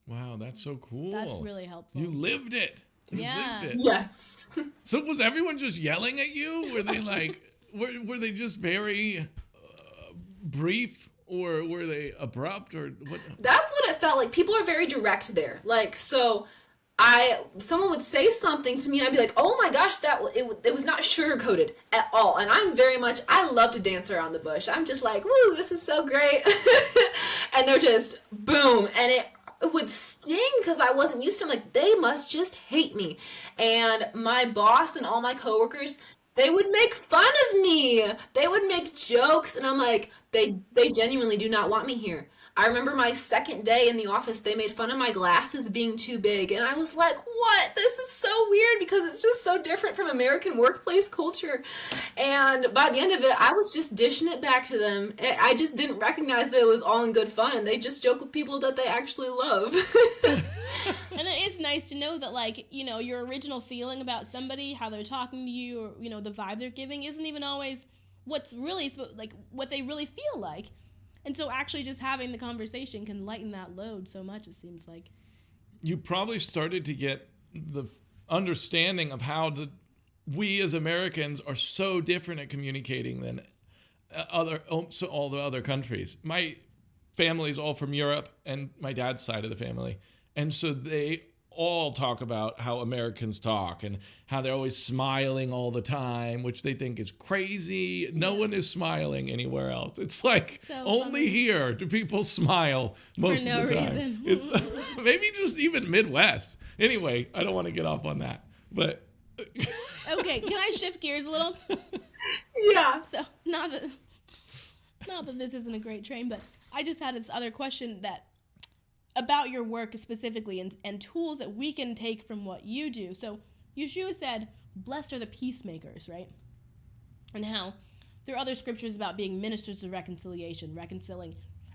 Wow, that's so cool. That's really helpful. You lived it. You lived it. Yes. So was everyone just yelling at you? Were they like, were they just very brief, or were they abrupt, or what? That's what it felt like. People are very direct there. Like, so someone would say something to me and I'd be like, oh my gosh, it was not sugar-coated at all. And I love to dance around the bush. I'm just like, woo, this is so great. And they're just boom. And it would sting because I wasn't used to them. Like, they must just hate me. And my boss and all my coworkers, they would make fun of me. They would make jokes. And I'm like, they genuinely do not want me here. I remember my second day in the office, they made fun of my glasses being too big. And I was like, what? This is so weird because it's just so different from American workplace culture. And by the end of it, I was just dishing it back to them. I just didn't recognize that it was all in good fun. And they just joke with people that they actually love. And it's nice to know that, like, you know, your original feeling about somebody, how they're talking to you, or, you know, the vibe they're giving isn't even always what's really, like, what they really feel like. And so actually just having the conversation can lighten that load so much, it seems like. You probably started to get the understanding of how we as Americans are so different at communicating than all the other countries. My family's all from Europe, and my dad's side of the family. And so they all talk about how Americans talk and how they're always smiling all the time, which they think is crazy. No one is smiling anywhere else. It's like So only funny. here do people smile most For no of the time. reason. It's maybe just even Midwest. Anyway, I don't want to get off on that, but Okay, can I shift gears a little? Yeah. So, not that this isn't a great train, but I just had this other question that about your work specifically and tools that we can take from what you do. So Yeshua said, blessed are the peacemakers, right? And how there are other scriptures about being ministers of reconciliation,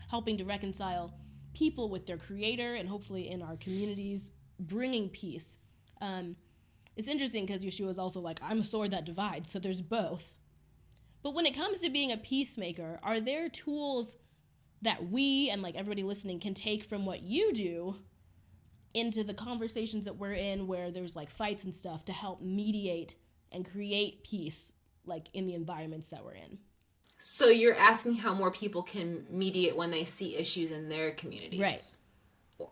helping to reconcile people with their creator and hopefully in our communities, bringing peace. It's interesting because Yeshua is also like, I'm a sword that divides, so there's both. But when it comes to being a peacemaker, are there tools that we and like everybody listening can take from what you do into the conversations that we're in where there's like fights and stuff to help mediate and create peace like in the environments that we're in? So you're asking how more people can mediate when they see issues in their communities. Right.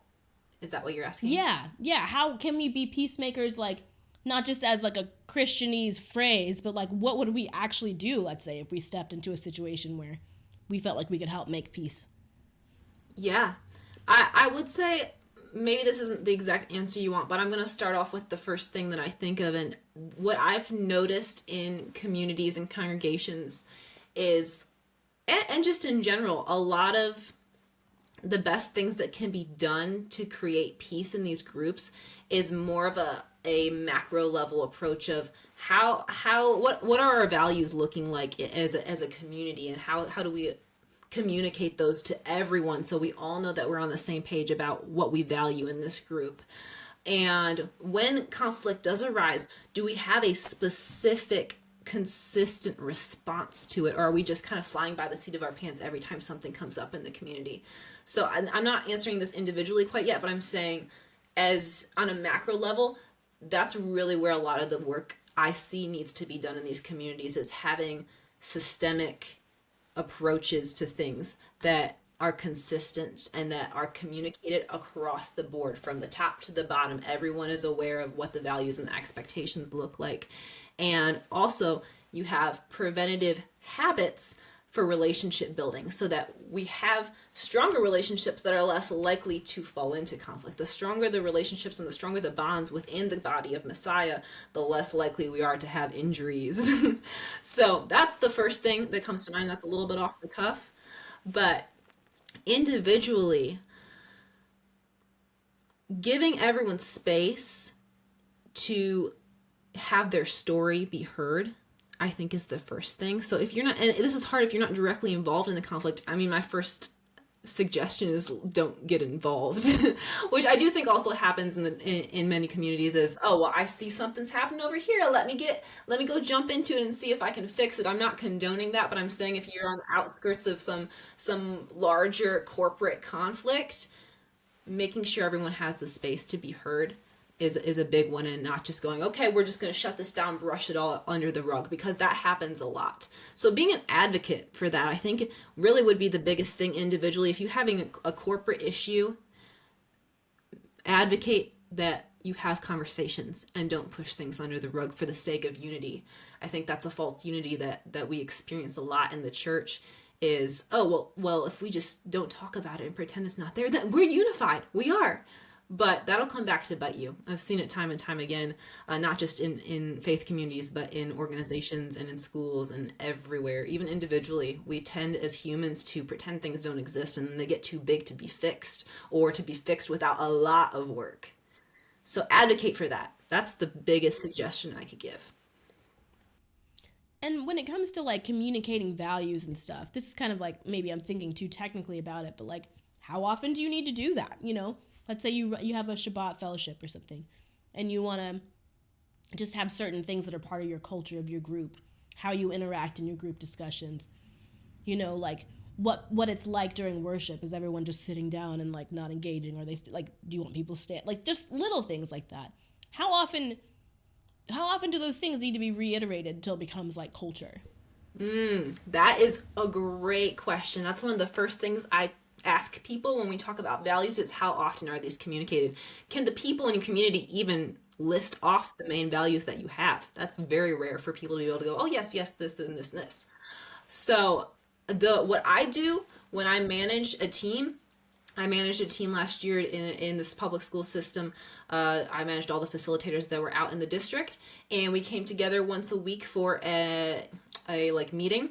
Is that what you're asking? Yeah. How can we be peacemakers, like not just as like a Christianese phrase, but like what would we actually do, let's say, if we stepped into a situation where we felt like we could help make peace? Yeah. I would say maybe this isn't the exact answer you want, but I'm going to start off with the first thing that I think of. And what I've noticed in communities and congregations is, and just in general, a lot of the best things that can be done to create peace in these groups is more of a macro level approach of what are our values looking like as a community, and how do we communicate those to everyone so we all know that we're on the same page about what we value in this group. And when conflict does arise, do we have a specific consistent response to it, or are we just kind of flying by the seat of our pants every time something comes up in the community? So I'm not answering this individually quite yet, but I'm saying as on a macro level, that's really where a lot of the work I see needs to be done in these communities, is having systemic approaches to things that are consistent and that are communicated across the board from the top to the bottom. Everyone is aware of what the values and the expectations look like. And also you have preventative habits for relationship building so that we have stronger relationships that are less likely to fall into conflict. The stronger the relationships and the stronger the bonds within the body of Messiah, the less likely we are to have injuries. So that's the first thing that comes to mind. That's a little bit off the cuff. But individually, giving everyone space to have their story be heard, I think, is the first thing. So if you're not, and this is hard if you're not directly involved in the conflict, I mean, my first suggestion is don't get involved, which I do think also happens in many communities is, oh, well, I see something's happening over here. Let me go jump into it and see if I can fix it. I'm not condoning that, but I'm saying if you're on the outskirts of some larger corporate conflict, making sure everyone has the space to be heard is a big one, and not just going, okay, we're just going to shut this down, brush it all under the rug, because that happens a lot. So being an advocate for that, I think, really would be the biggest thing individually. If you're having a corporate issue, advocate that you have conversations and don't push things under the rug for the sake of unity. I think that's a false unity that we experience a lot in the church is, oh, well, if we just don't talk about it and pretend it's not there, then we're unified. We are. but that'll come back to bite you. I've seen it time and time again, not just in faith communities, but in organizations and in schools and everywhere. Even individually, we tend as humans to pretend things don't exist, and then they get too big to be fixed, or to be fixed without a lot of work. So advocate for that. That's the biggest suggestion I could give. And when it comes to like communicating values and stuff, this is kind of like, maybe I'm thinking too technically about it, but like, how often do you need to do that? You know, let's say you have a Shabbat fellowship or something, and you want to just have certain things that are part of your culture of your group, how you interact in your group discussions, you know, like what it's like during worship. Is everyone just sitting down and like not engaging? Or they like, do you want people to stand? Like just little things like that. How often do those things need to be reiterated until it becomes like culture? That is a great question. That's one of the first things I ask people when we talk about values, is how often are these communicated? Can the people in your community even list off the main values that you have? That's very rare for people to be able to go, oh yes, this and this and this. So what I do when I manage a team, I managed a team last year in this public school system. I managed all the facilitators that were out in the district, and we came together once a week for a like meeting.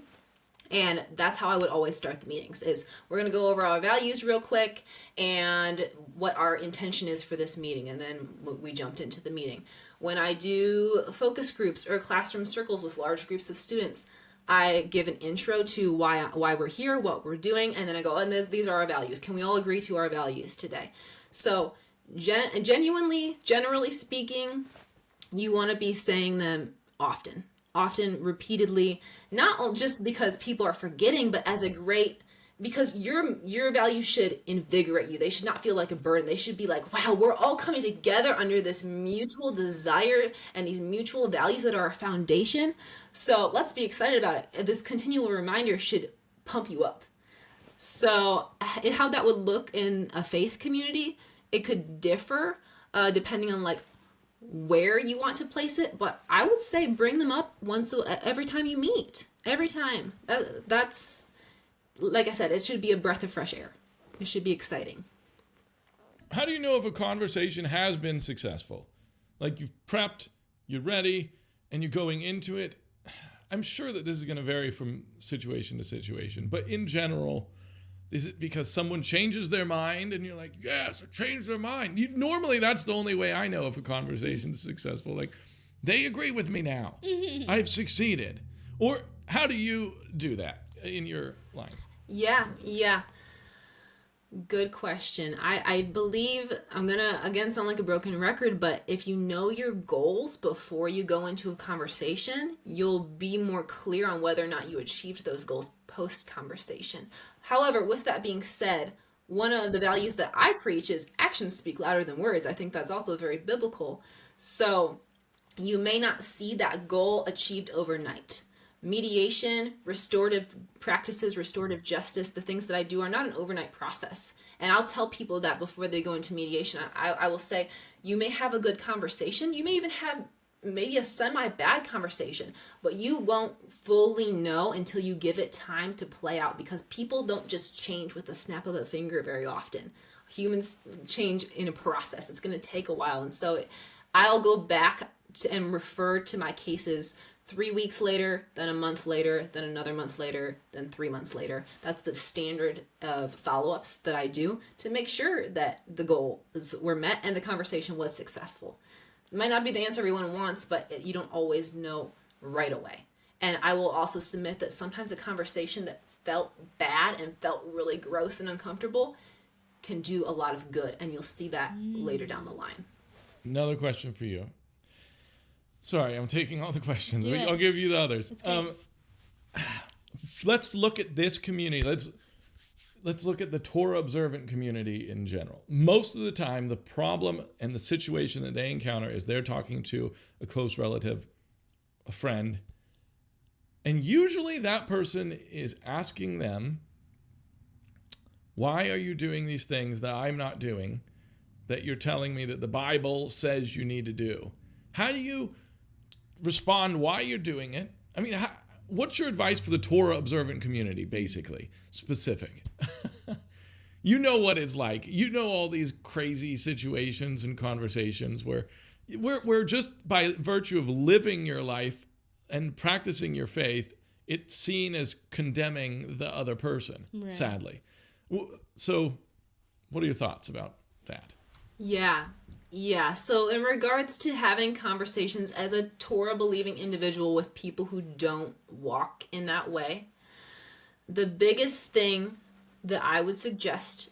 And that's how I would always start the meetings, is we're going to go over our values real quick and what our intention is for this meeting. And then we jumped into the meeting. When I do focus groups or classroom circles with large groups of students, I give an intro to why we're here, what we're doing, and then I go, and these are our values. Can we all agree to our values today? So generally speaking, you want to be saying them often, repeatedly, not just because people are forgetting, but as a great, because your values should invigorate you. They should not feel like a burden. They should be like, wow, we're all coming together under this mutual desire and these mutual values that are our foundation. So let's be excited about it. This continual reminder should pump you up. So how that would look in a faith community, it could differ depending on like where you want to place it, but I would say bring them up every time you meet. Every time. That's, like I said, it should be a breath of fresh air. It should be exciting. How do you know if a conversation has been successful? Like, you've prepped, you're ready, and you're going into it. I'm sure that this is going to vary from situation to situation, but in general, is it because someone changes their mind and you're like, yes, it changed their mind? Normally, that's the only way I know if a conversation is successful. Like, they agree with me now. I've succeeded. Or how do you do that in your line? Yeah. Good question. I believe, I'm going to, again, sound like a broken record, but if you know your goals before you go into a conversation, you'll be more clear on whether or not you achieved those goals post-conversation. However, with that being said, one of the values that I preach is actions speak louder than words. I think that's also very biblical. So you may not see that goal achieved overnight. Mediation, restorative practices, restorative justice, the things that I do are not an overnight process. And I'll tell people that before they go into mediation. I will say, you may have a good conversation. You may even have maybe a semi-bad conversation, but you won't fully know until you give it time to play out, because people don't just change with the snap of a finger very often. Humans change in a process. It's going to take a while. And so I'll go back and refer to my cases 3 weeks later, then a month later, then another month later, then 3 months later. That's the standard of follow-ups that I do to make sure that the goals were met and the conversation was successful. It might not be the answer everyone wants, but you don't always know right away. And I will also submit that sometimes a conversation that felt bad and felt really gross and uncomfortable can do a lot of good, and you'll see that later down the line. Another question for you. Sorry, I'm taking all the questions. Do it. I'll give you the others. It's great. Let's look at this community. Let's look at the Torah Observant community in general. Most of the time, the problem and the situation that they encounter is they're talking to a close relative, a friend, and usually that person is asking them, why are you doing these things that I'm not doing, that you're telling me that the Bible says you need to do? How do you respond why you're doing it? I mean, what's your advice for the Torah Observant community, basically, specific? You know what it's like. You know all these crazy situations and conversations where we're just by virtue of living your life and practicing your faith, it's seen as condemning the other person, sadly. So what are your thoughts about that? Yeah. So in regards to having conversations as a Torah believing individual with people who don't walk in that way, the biggest thing that I would suggest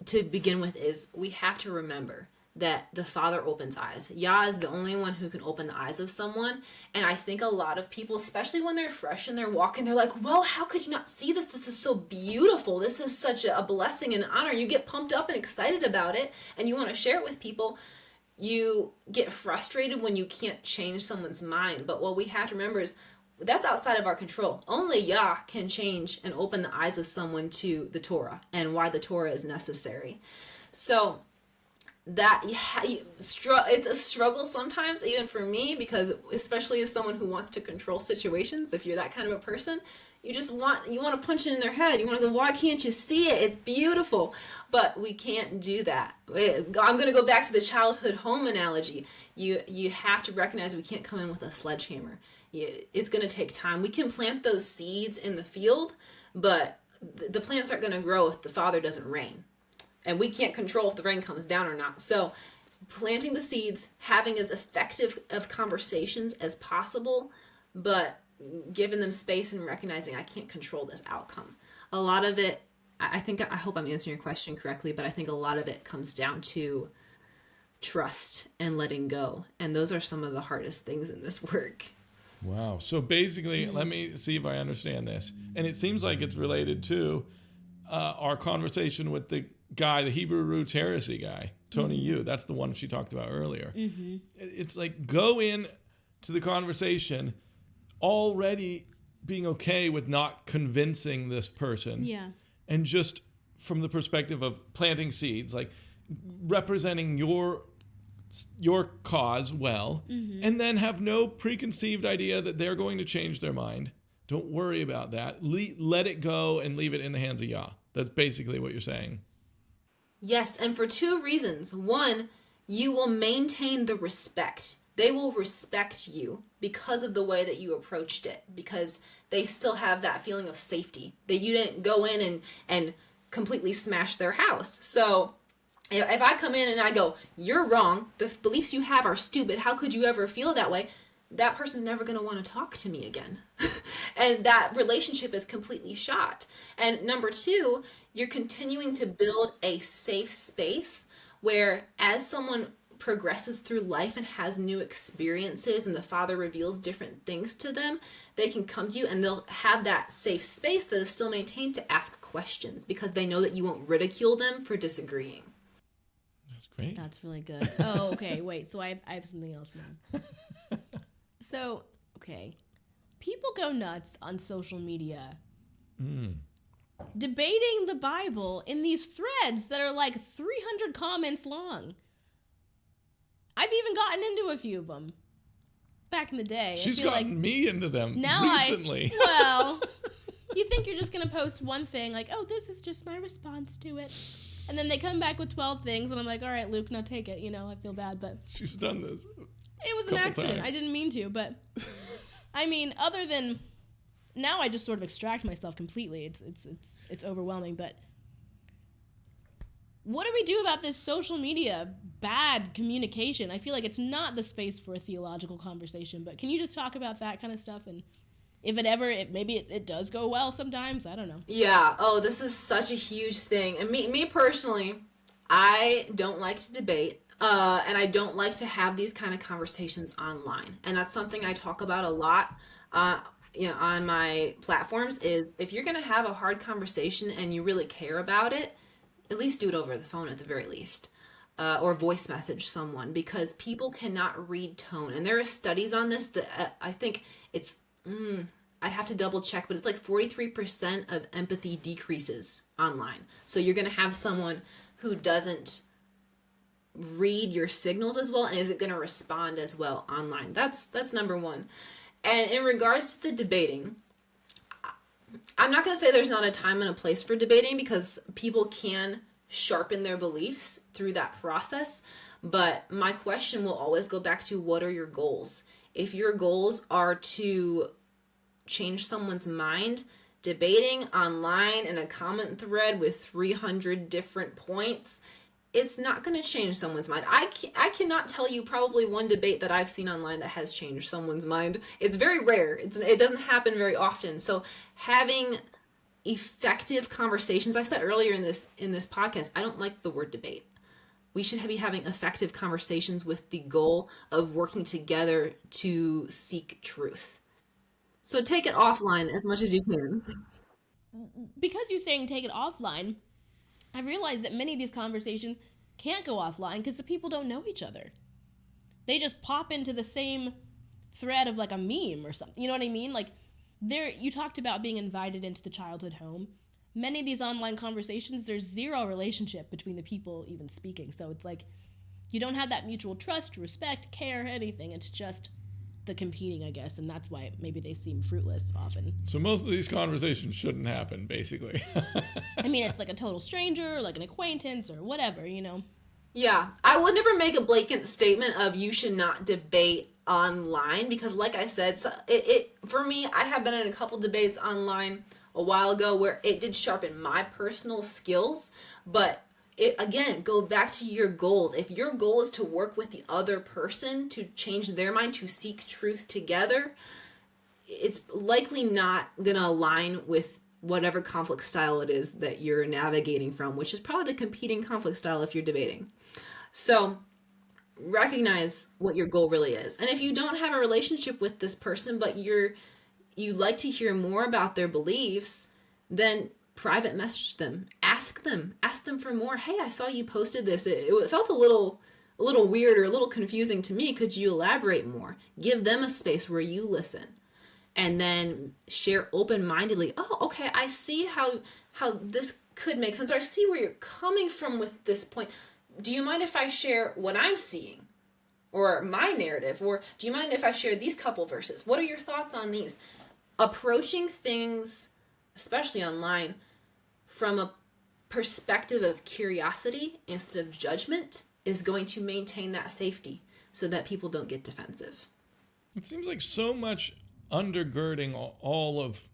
to begin with is we have to remember that the Father opens eyes. Yah is the only one who can open the eyes of someone. And I think a lot of people, especially when they're fresh and they're walking, they're like, well, how could you not see this? This is so beautiful. This is such a blessing and honor. You get pumped up and excited about it and you want to share it with people. You get frustrated when you can't change someone's mind. But what we have to remember is that's outside of our control. Only Yah can change and open the eyes of someone to the Torah and why the Torah is necessary. So that it's a struggle sometimes, even for me, because especially as someone who wants to control situations, if you're that kind of a person, you want to punch it in their head. You want to go, why can't you see it? It's beautiful. But we can't do that. I'm going to go back to the childhood home analogy. You have to recognize we can't come in with a sledgehammer. It's going to take time. We can plant those seeds in the field, but the plants aren't going to grow if the Father doesn't rain. And we can't control if the rain comes down or not. So planting the seeds, having as effective of conversations as possible, but giving them space and recognizing I can't control this outcome. A lot of it, I hope I'm answering your question correctly, but I think a lot of it comes down to trust and letting go. And those are some of the hardest things in this work. Wow. So basically, let me see if I understand this. And it seems like it's related to our conversation with the guy, the Hebrew roots heresy guy, Tony Yu. That's the one she talked about earlier. It's like go in to the conversation already being okay with not convincing this person. Yeah. And just from the perspective of planting seeds, like representing your cause well, and then have no preconceived idea that they're going to change their mind. Don't worry about that. Let it go and leave it in the hands of Yah. That's basically what you're saying. Yes, and for two reasons. One, you will maintain the respect. They will respect you because of the way that you approached it, because they still have that feeling of safety, that you didn't go in and completely smash their house. So if I come in and I go, you're wrong, the beliefs you have are stupid, how could you ever feel that way? That person's never going to want to talk to me again. And that relationship is completely shot. And number two, you're continuing to build a safe space where as someone progresses through life and has new experiences and the Father reveals different things to them, they can come to you and they'll have that safe space that is still maintained to ask questions because they know that you won't ridicule them for disagreeing. That's great. That's really good. Oh, okay. Wait. So I have something else now. So, okay. People go nuts on social media. Debating the Bible in these threads that are like 300 comments long. I've even gotten into a few of them back in the day. She's gotten me into them now recently. Well, you think you're just going to post one thing like, oh, this is just my response to it. And then they come back with 12 things, and I'm like, all right, Luke, now take it. You know, I feel bad, but... She's done this. It was an accident. Times. I didn't mean to, but... I mean, other than... Now I just sort of extract myself completely. It's overwhelming, but... What do we do about this social media bad communication? I feel like it's not the space for a theological conversation, but can you just talk about that kind of stuff? And if maybe it does go well sometimes. I don't know. Yeah. Oh, this is such a huge thing. And me personally, I don't like to debate. And I don't like to have these kind of conversations online. And that's something I talk about a lot, on my platforms is if you're going to have a hard conversation and you really care about it, at least do it over the phone at the very least. Or voice message someone, because people cannot read tone. And there are studies on this that I think it's, I'd have to double check, but it's like 43% of empathy decreases online. So you're going to have someone who doesn't read your signals as well, and is it going to respond as well online? That's number one. And in regards to the debating, I'm not going to say there's not a time and a place for debating, because people can sharpen their beliefs through that process. But my question will always go back to, what are your goals? If your goals are to change someone's mind, debating online in a comment thread with 300 different points, it's not going to change someone's mind. I cannot tell you probably one debate that I've seen online that has changed someone's mind. It's very rare. It doesn't happen very often. So having effective conversations, I said earlier in this podcast, I don't like the word debate. We should be having effective conversations with the goal of working together to seek truth. So take it offline as much as you can. Because you're saying take it offline, I realized that many of these conversations can't go offline because the people don't know each other. They just pop into the same thread of like a meme or something. You know what I mean? Like, you talked about being invited into the childhood home. Many of these online conversations, there's zero relationship between the people even speaking. So it's like you don't have that mutual trust, respect, care, anything. It's just the competing, I guess, and that's why maybe they seem fruitless often. So most of these conversations shouldn't happen, basically. I mean, it's like a total stranger, or like an acquaintance, or whatever, you know? Yeah, I would never make a blanket statement of you should not debate online, because like I said, for me, I have been in a couple debates online a while ago where it did sharpen my personal skills, but again, go back to your goals. If your goal is to work with the other person to change their mind, to seek truth together, it's likely not going to align with whatever conflict style it is that you're navigating from, which is probably the competing conflict style if you're debating. So recognize what your goal really is. And if you don't have a relationship with this person, but you like to hear more about their beliefs, then private message them, ask them for more. Hey, I saw you posted this. It felt a little weird or a little confusing to me. Could you elaborate more? Give them a space where you listen, and then share open-mindedly. Oh, okay, I see how this could make sense. Or I see where you're coming from with this point. Do you mind if I share what I'm seeing, or my narrative? Or do you mind if I share these couple verses? What are your thoughts on these? Approaching things, especially online, from a perspective of curiosity instead of judgment is going to maintain that safety so that people don't get defensive. It seems like so much undergirding all of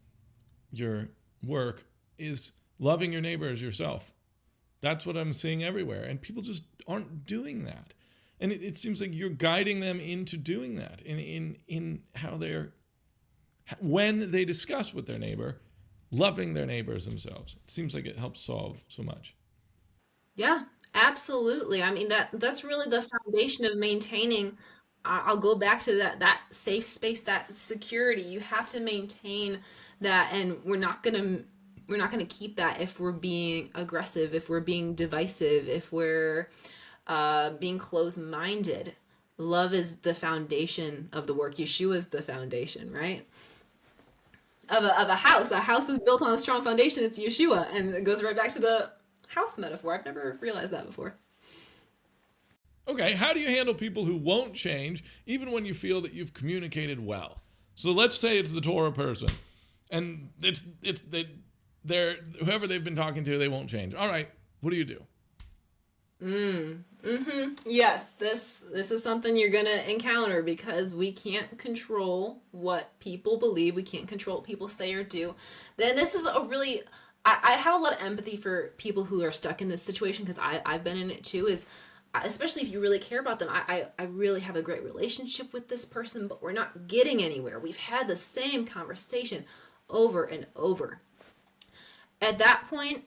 your work is loving your neighbor as yourself. That's what I'm seeing everywhere, and people just aren't doing that. And it seems like you're guiding them into doing that in how when they discuss with their neighbor, loving their neighbors themselves. It seems like it helps solve so much. Yeah, absolutely. I mean, that's really the foundation of maintaining. I'll go back to that safe space, that security. You have to maintain that, and we're not gonna keep that if we're being aggressive, if we're being divisive, if we're being closed-minded. Love is the foundation of the work. Yeshua is the foundation, right? Of a house. A house is built on a strong foundation. It's Yeshua, and it goes right back to the house metaphor. I've never realized that before. Okay, how do you handle people who won't change even when you feel that you've communicated well? So let's say it's the Torah person, and they're whoever they've been talking to, they won't change. All right, what do you do? Yes, this is something you're gonna encounter, because we can't control what people believe. We can't control what people say or do. Then this is I have a lot of empathy for people who are stuck in this situation, because I've been in it too. Especially if you really care about them. I really have a great relationship with this person, but we're not getting anywhere. We've had the same conversation over and over. At that point,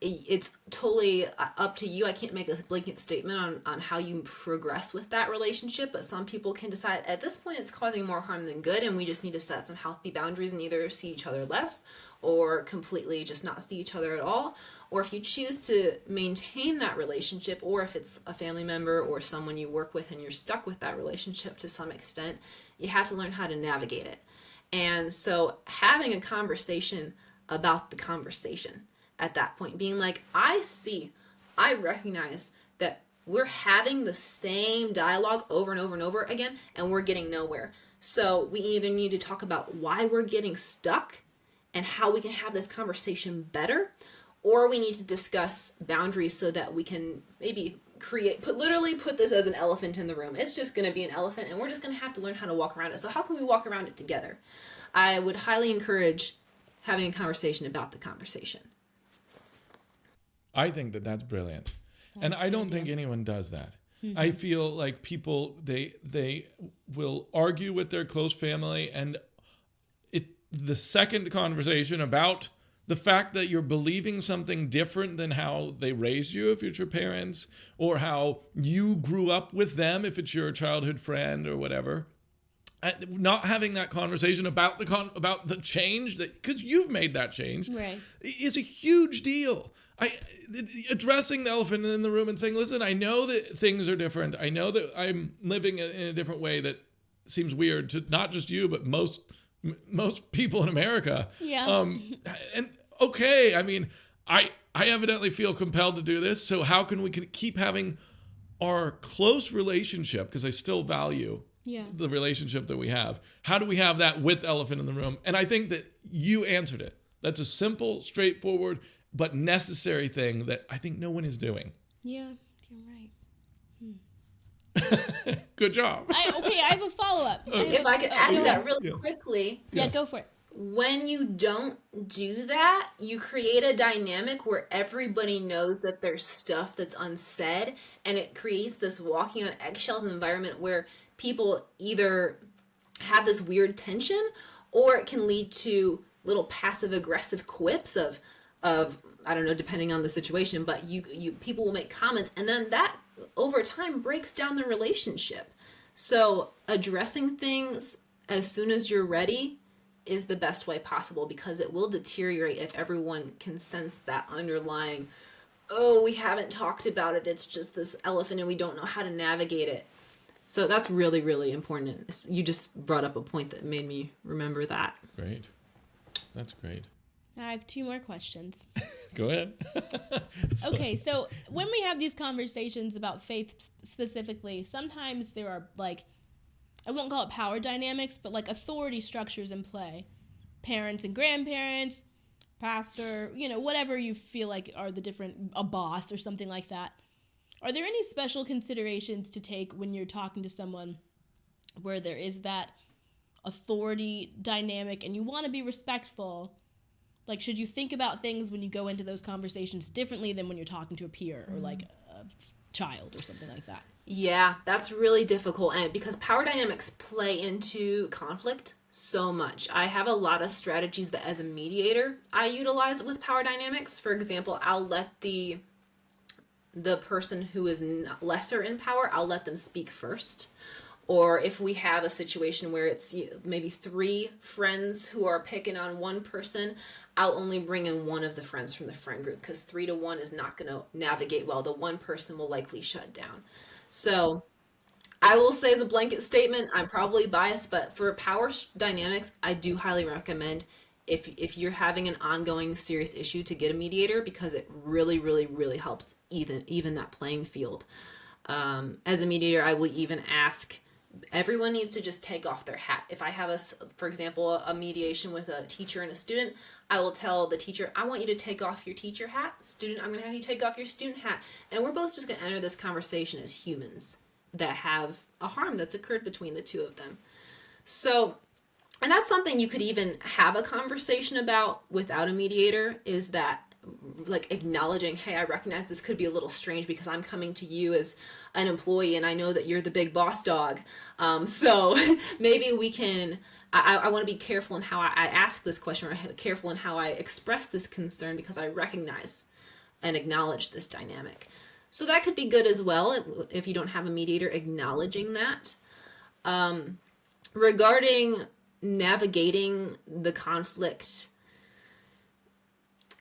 it's totally up to you. I can't make a blanket statement on how you progress with that relationship, but some people can decide at this point it's causing more harm than good, and we just need to set some healthy boundaries and either see each other less or completely just not see each other at all. Or if you choose to maintain that relationship, or if it's a family member or someone you work with and you're stuck with that relationship to some extent, you have to learn how to navigate it. And so having a conversation about the conversation at that point, being like, I recognize that we're having the same dialogue over and over and over again, and we're getting nowhere. So we either need to talk about why we're getting stuck and how we can have this conversation better, or we need to discuss boundaries so that we can maybe put this as an elephant in the room. It's just going to be an elephant, and we're just going to have to learn how to walk around it. So how can we walk around it together? I would highly encourage having a conversation about the conversation. I think that that's brilliant. And I don't think anyone does that. I feel like people, they will argue with their close family, and the second conversation about the fact that you're believing something different than how they raised you, if it's your parents, or how you grew up with them, if it's your childhood friend or whatever. Not having that conversation about the change, because you've made that change, right, is a huge deal. Addressing the elephant in the room and saying, listen, I know that things are different. I know that I'm living in a different way that seems weird to not just you, but most people in America. Yeah. And okay, I mean, I evidently feel compelled to do this. So how can we keep having our close relationship? Because I still value the relationship that we have. How do we have that with the elephant in the room? And I think that you answered it. That's a simple, straightforward, but necessary thing that I think no one is doing. Yeah, you're right. Good job. I have a follow-up. If I could add to that really quickly. Yeah, go for it. When you don't do that, you create a dynamic where everybody knows that there's stuff that's unsaid, and it creates this walking on eggshells environment where people either have this weird tension, or it can lead to little passive-aggressive quips of I don't know, depending on the situation, but you people will make comments, and then that over time breaks down the relationship. So addressing things as soon as you're ready is the best way possible, because it will deteriorate if everyone can sense that underlying, oh, we haven't talked about it, it's just this elephant and we don't know how to navigate it. So that's really, really important. You just brought up a point that made me remember that. Great. That's great. I have 2 more questions. Go ahead. Okay, so when we have these conversations about faith specifically, sometimes there are, like, I won't call it power dynamics, but like authority structures in play. Parents and grandparents, pastor, whatever you feel like are the different, a boss or something like that. Are there any special considerations to take when you're talking to someone where there is that authority dynamic and you want to be respectful? Like, should you think about things when you go into those conversations differently than when you're talking to a peer or like a child or something like that? Yeah, that's really difficult, and because power dynamics play into conflict so much. I have a lot of strategies that as a mediator I utilize with power dynamics. For example, I'll let the person who is lesser in power, I'll let them speak first. Or if we have a situation where it's maybe 3 friends who are picking on one person, I'll only bring in one of the friends from the friend group, because 3 to 1 is not going to navigate well. The one person will likely shut down. So I will say, as a blanket statement, I'm probably biased, but for power dynamics, I do highly recommend, if you're having an ongoing serious issue, to get a mediator, because it really, really, really helps even that playing field. As a mediator, I will even ask, everyone needs to just take off their hat. If I have, for example, a mediation with a teacher and a student, I will tell the teacher, I want you to take off your teacher hat. Student, I'm going to have you take off your student hat. And we're both just going to enter this conversation as humans that have a harm that's occurred between the 2 of them. So, and that's something you could even have a conversation about without a mediator, is that, like, acknowledging, hey, I recognize this could be a little strange because I'm coming to you as an employee and I know that you're the big boss dog. So maybe we can, I want to be careful in how I ask this question, or careful in how I express this concern, because I recognize and acknowledge this dynamic. So that could be good as well, if you don't have a mediator, acknowledging that. Regarding navigating the conflict,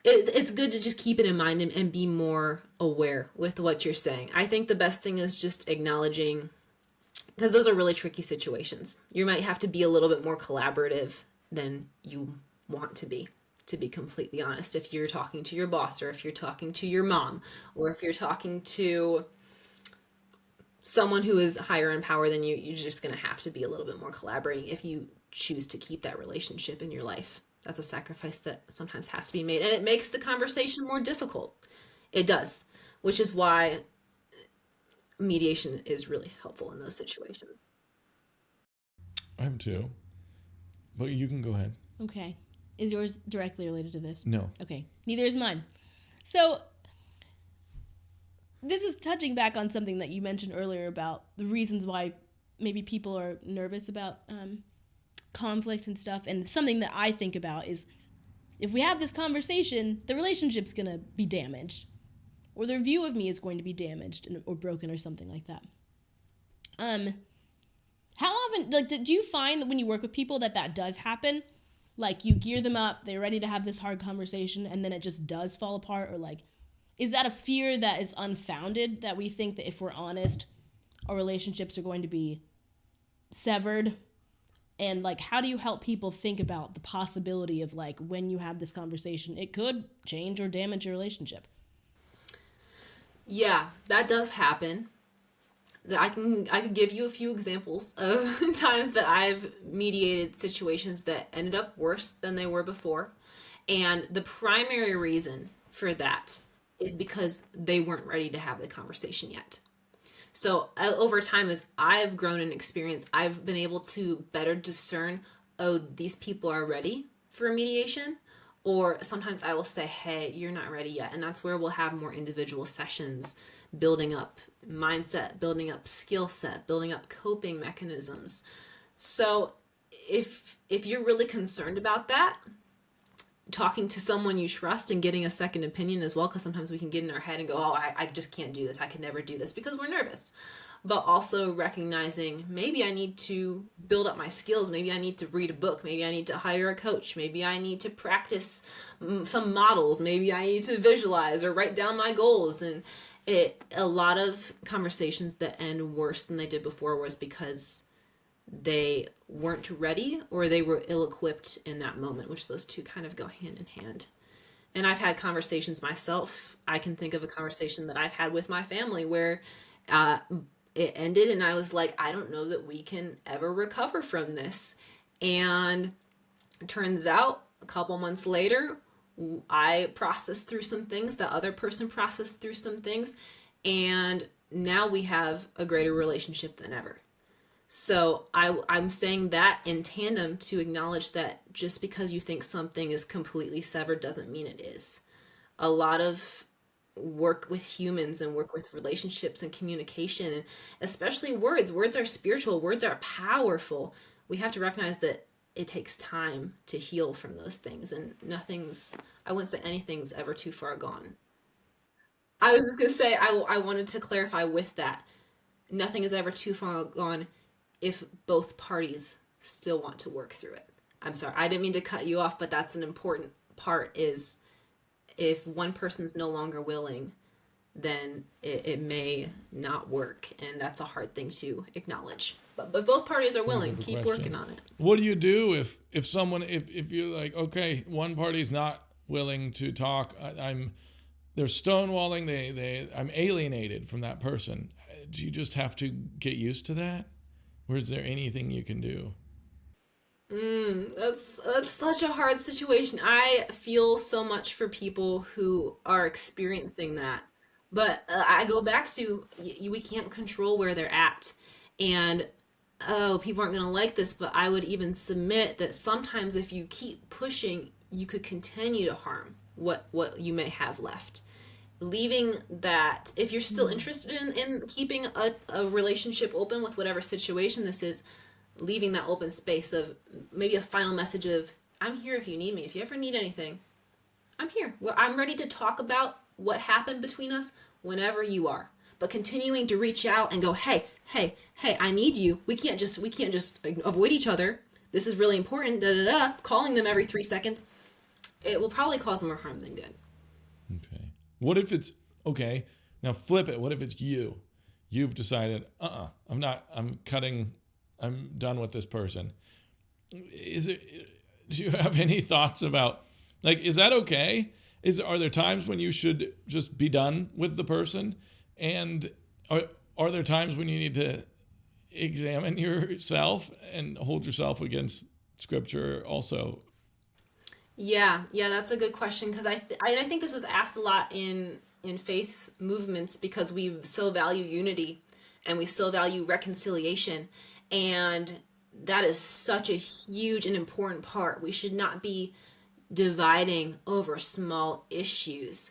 it's good to just keep it in mind and be more aware with what you're saying. I think the best thing is just acknowledging, because those are really tricky situations. You might have to be a little bit more collaborative than you want to be completely honest. If you're talking to your boss, or if you're talking to your mom, or if you're talking to someone who is higher in power than you, you're just going to have to be a little bit more collaborating if you choose to keep that relationship in your life. That's a sacrifice that sometimes has to be made, and it makes the conversation more difficult. It does, which is why mediation is really helpful in those situations. I have two, but you can go ahead. Okay. Is yours directly related to this? No. Okay. Neither is mine. So this is touching back on something that you mentioned earlier about the reasons why maybe people are nervous about conflict and stuff. And something that I think about is if we have this conversation, the relationship's going to be damaged, or their view of me is going to be damaged or broken or something like that. How often, like, do you find that when you work with people that does happen? Like, you gear them up, they're ready to have this hard conversation, and then it just does fall apart? Or, like, is that a fear that is unfounded, that we think that if we're honest, our relationships are going to be severed? And, like, how do you help people think about the possibility of, like, when you have this conversation, it could change or damage your relationship? Yeah, that does happen. I could give you a few examples of times that I've mediated situations that ended up worse than they were before. And the primary reason for that is because they weren't ready to have the conversation yet. So over time, as I've grown in experience, I've been able to better discern, oh, these people are ready for a mediation. Or sometimes I will say, hey, you're not ready yet. And that's where we'll have more individual sessions, building up mindset, building up skill set, building up coping mechanisms. So if you're really concerned about that, talking to someone you trust and getting a second opinion as well, because sometimes we can get in our head and go, oh, I just can't do this. I can never do this, because we're nervous. But also recognizing, maybe I need to build up my skills. Maybe I need to read a book. Maybe I need to hire a coach. Maybe I need to practice some models. Maybe I need to visualize or write down my goals. And a lot of conversations that end worse than they did before was because they weren't ready or they were ill-equipped in that moment, which those two kind of go hand in hand. And I've had conversations myself. I can think of a conversation that I've had with my family where it ended and I was like, I don't know that we can ever recover from this. And it turns out a couple months later, I processed through some things, the other person processed through some things, and now we have a greater relationship than ever. So I'm saying that in tandem to acknowledge that just because you think something is completely severed doesn't mean it is. A lot of work with humans and work with relationships and communication, and especially words. Words are spiritual. Words are powerful. We have to recognize that it takes time to heal from those things, and I wouldn't say anything's ever too far gone. I was just going to say, I wanted to clarify with that. Nothing is ever too far gone if both parties still want to work through it. I'm sorry, I didn't mean to cut you off, but that's an important part, is if one person's no longer willing, then it may not work, and that's a hard thing to acknowledge. But both parties are willing, keep working on it. What do you do if you're like, okay, one party's not willing to talk, they're stonewalling, I'm alienated from that person. Do you just have to get used to that? Or is there anything you can do? That's such a hard situation. I feel so much for people who are experiencing that. But I go back to, we can't control where they're at. And, people aren't going to like this, but I would even submit that sometimes if you keep pushing, you could continue to harm what you may have left. Leaving that, if you're still interested in keeping a relationship open with whatever situation this is, leaving that open space of maybe a final message of, I'm here if you need me. If you ever need anything, I'm here. Well, I'm ready to talk about what happened between us whenever you are. But continuing to reach out and go, hey, I need you. We can't just avoid each other. This is really important. Calling them every 3 seconds, it will probably cause more harm than good. Okay. What if it's, okay, now flip it. What if it's you? You've decided, I'm done with this person. Do you have any thoughts about, like, is that okay? Are there times when you should just be done with the person? And are there times when you need to examine yourself and hold yourself against Scripture also? Yeah, that's a good question, because I think this is asked a lot in faith movements, because we so value unity and we still value reconciliation, and that is such a huge and important part. We should not be dividing over small issues.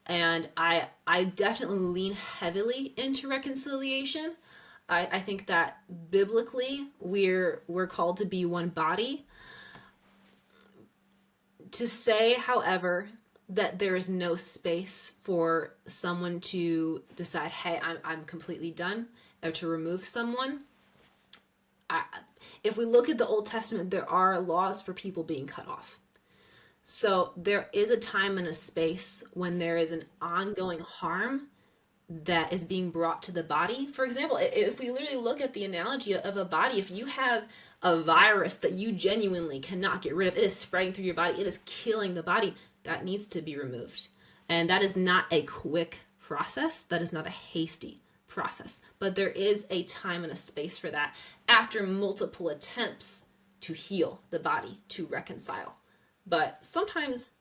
And I definitely lean heavily into reconciliation. I think that biblically we're called to be one body. To say, however, that there is no space for someone to decide, hey, I'm completely done, or to remove someone. If we look at the Old Testament, there are laws for people being cut off. So there is a time and a space when there is an ongoing harm that is being brought to the body. For example, if we literally look at the analogy of a body, if you have a virus that you genuinely cannot get rid of, it is spreading through your body, it is killing the body, that needs to be removed. And that is not a quick process. That is not a hasty process. But there is a time and a space for that after multiple attempts to heal the body, to reconcile. But sometimes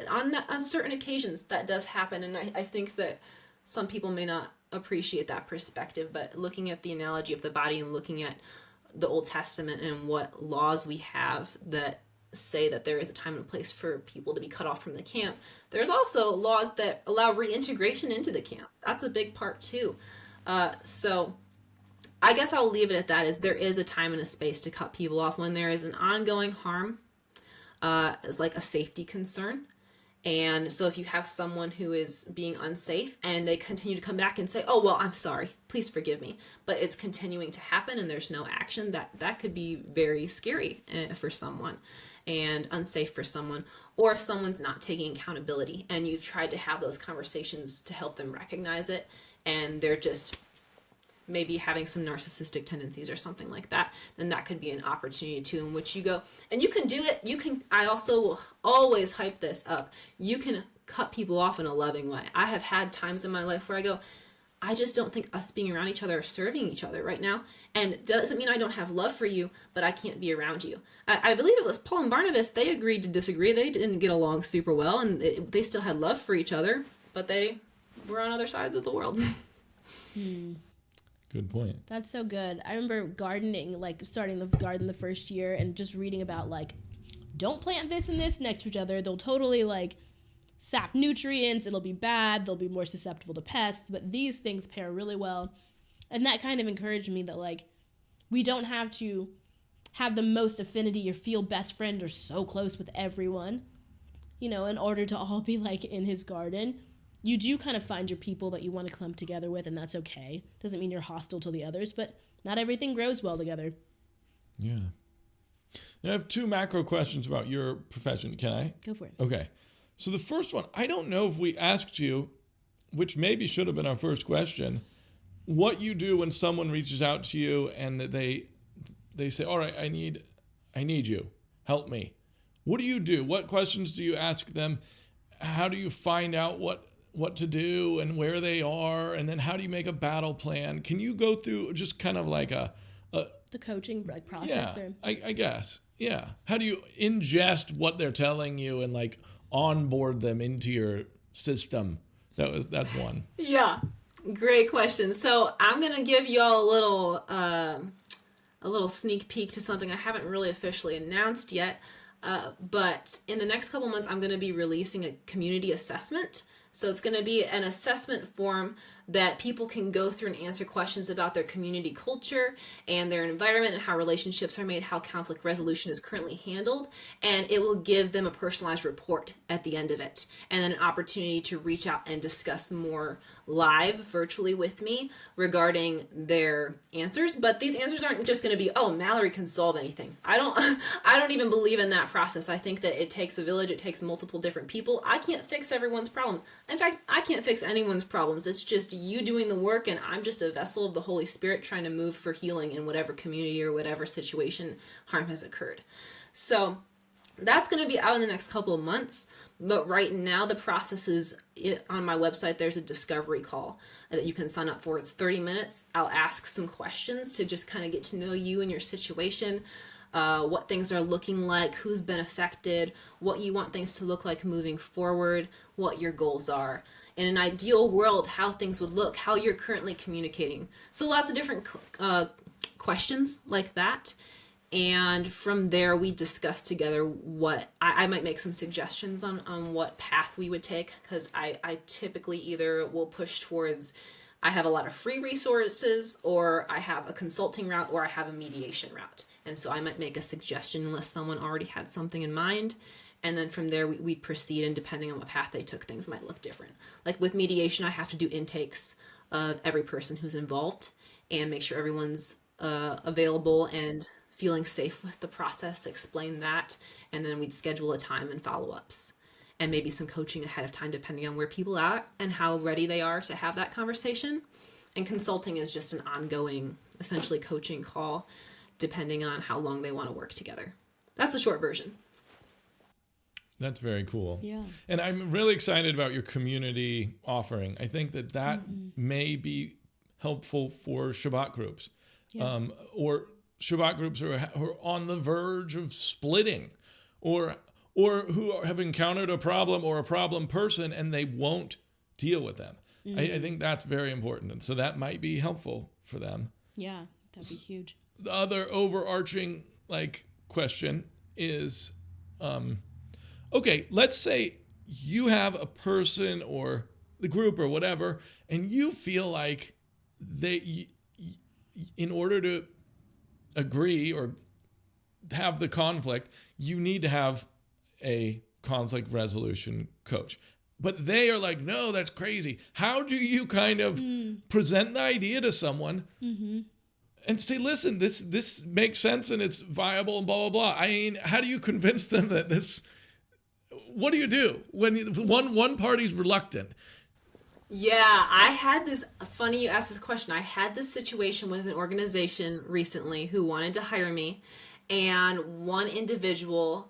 on certain occasions that does happen, and I think that some people may not appreciate that perspective. But looking at the analogy of the body and looking at the Old Testament and what laws we have that say that there is a time and place for people to be cut off from the camp, there's also laws that allow reintegration into the camp. That's a big part too. So I guess I'll leave it at that, is there is a time and a space to cut people off when there is an ongoing harm, as like a safety concern. And so if you have someone who is being unsafe and they continue to come back and say, oh, well, I'm sorry, please forgive me, but it's continuing to happen and there's no action, that could be very scary for someone and unsafe for someone. Or if someone's not taking accountability and you've tried to have those conversations to help them recognize it and they're just maybe having some narcissistic tendencies or something like that, then that could be an opportunity too, in which you go, and you can do it. I also will always hype this up. You can cut people off in a loving way. I have had times in my life where I go, I just don't think us being around each other or serving each other right now. And it doesn't mean I don't have love for you, but I can't be around you. I believe it was Paul and Barnabas. They agreed to disagree. They didn't get along super well, and they still had love for each other, but they were on other sides of the world. Good point. That's so good. I remember gardening, like starting the garden the first year and just reading about like, don't plant this and this next to each other. They'll totally like sap nutrients. It'll be bad. They'll be more susceptible to pests, but these things pair really well. And that kind of encouraged me that like, we don't have to have the most affinity or feel best friend or so close with everyone, in order to all be like in his garden. You do kind of find your people that you want to clump together with, and that's okay. Doesn't mean you're hostile to the others, but not everything grows well together. Yeah. Now I have two macro questions about your profession. Can I? Go for it. Okay. So the first one, I don't know if we asked you, which maybe should have been our first question, what you do when someone reaches out to you and they say, all right, I need you. Help me. What do you do? What questions do you ask them? How do you find out what to do and where they are, and then how do you make a battle plan? Can you go through just kind of like the coaching process? Yeah, I guess. Yeah. How do you ingest what they're telling you and like onboard them into your system? That's one. Yeah, great question. So I'm gonna give y'all a little sneak peek to something I haven't really officially announced yet. But in the next couple months, I'm going to be releasing a community assessment. So it's going to be an assessment form that people can go through and answer questions about their community culture and their environment and how relationships are made, how conflict resolution is currently handled. And it will give them a personalized report at the end of it. And then an opportunity to reach out and discuss more live virtually with me regarding their answers. But these answers aren't just going to be, oh, Mallorie can solve anything. I don't even believe in that process. I think that it takes a village. It takes multiple different people. I can't fix everyone's problems. In fact, I can't fix anyone's problems. It's just you doing the work, and I'm just a vessel of the Holy Spirit trying to move for healing in whatever community or whatever situation harm has occurred. So that's going to be out in the next couple of months. But right now, the process is on my website. There's a discovery call that you can sign up for. It's 30 minutes. I'll ask some questions to just kind of get to know you and your situation. what things are looking like, who's been affected, what you want things to look like moving forward, what your goals are. In an ideal world, how things would look, how you're currently communicating. So lots of different questions like that. And from there, we discuss together what I might make some suggestions on what path we would take, because I typically either will push towards I have a lot of free resources, or I have a consulting route, or I have a mediation route. And so I might make a suggestion unless someone already had something in mind. And then from there, we'd proceed, and depending on what path they took, things might look different. Like with mediation, I have to do intakes of every person who's involved and make sure everyone's available and feeling safe with the process, explain that, and then we'd schedule a time and follow-ups and maybe some coaching ahead of time depending on where people are and how ready they are to have that conversation. And consulting is just an ongoing, essentially coaching call depending on how long they want to work together. That's the short version. That's very cool. Yeah. And I'm really excited about your community offering. I think that may be helpful for Shabbat groups, or Shabbat groups who are on the verge of splitting, or who have encountered a problem or a problem person and they won't deal with them. I think that's very important. And so that might be helpful for them. Yeah, that'd be huge. The other overarching question is, okay, let's say you have a person or the group or whatever, and you feel like in order to agree or have the conflict, you need to have a conflict resolution coach. But they are like, no, that's crazy. How do you kind of present the idea to someone and say, listen, this makes sense and it's viable and blah, blah, blah. I mean, how do you convince them that this, what do you do when one party's reluctant? Yeah, I had this, funny you asked this question. I had this situation with an organization recently who wanted to hire me, and one individual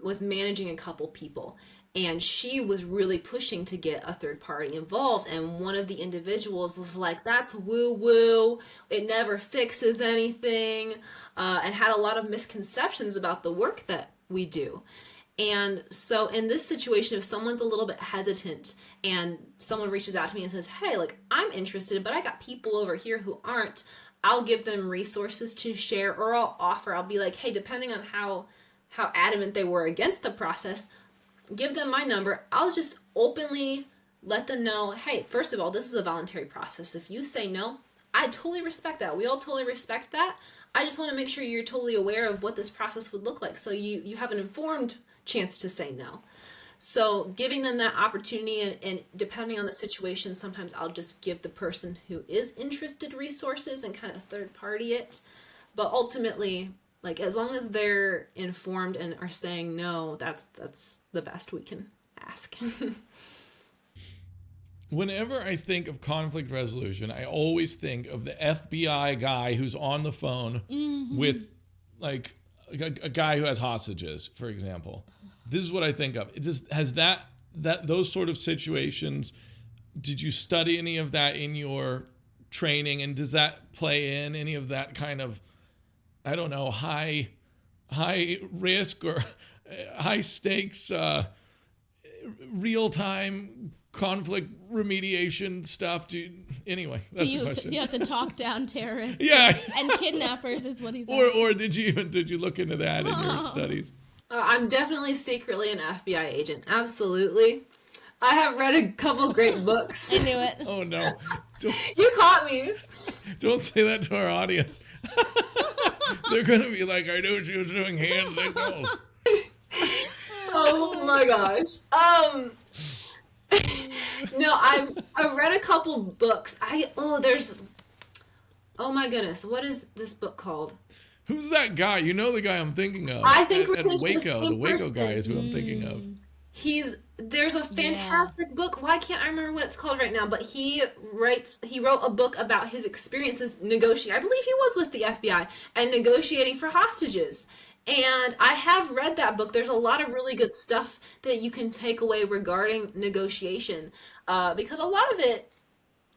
was managing a couple people, and she was really pushing to get a third party involved, and one of the individuals was like, that's woo-woo, it never fixes anything, and had a lot of misconceptions about the work that we do. And so in this situation, if someone's a little bit hesitant and someone reaches out to me and says, hey, I'm interested, but I got people over here who aren't, I'll give them resources to share, or I'll be like, hey, depending on how adamant they were against the process, give them my number. I'll just openly let them know, hey, first of all, this is a voluntary process. If you say no, I totally respect that. We all totally respect that. I just want to make sure you're totally aware of what this process would look like, so you have an informed chance to say no. So giving them that opportunity, and depending on the situation, sometimes I'll just give the person who is interested resources and kind of third party it. But ultimately, as long as they're informed and are saying no, that's the best we can ask. Whenever I think of conflict resolution, I always think of the FBI guy who's on the phone with a guy who has hostages, for example. This is what I think of. Has those sort of situations, did you study any of that in your training, and does that play in any of that kind of, I don't know, high risk or high stakes, real time conflict remediation stuff? Anyway, that's the question. Do you have to talk down terrorists? Yeah. and kidnappers is what he's asking. Or did you look into that in your studies? I'm definitely secretly an FBI agent. Absolutely. I have read a couple great books. I knew it. Oh no. You caught me. Don't say that to our audience. They're going to be like, I knew she was doing hand signals. Oh my gosh. No, I've read a couple books. Oh my goodness, what is this book called? Who's that guy? You know the guy I'm thinking of. I think we're at thinking Waco. The Waco person. guy is who I'm thinking of. There's a fantastic book. Why can't I remember what it's called right now? But he wrote a book about his experiences negotiating. I believe he was with the FBI and negotiating for hostages. And I have read that book. There's a lot of really good stuff that you can take away regarding negotiation, because a lot of it,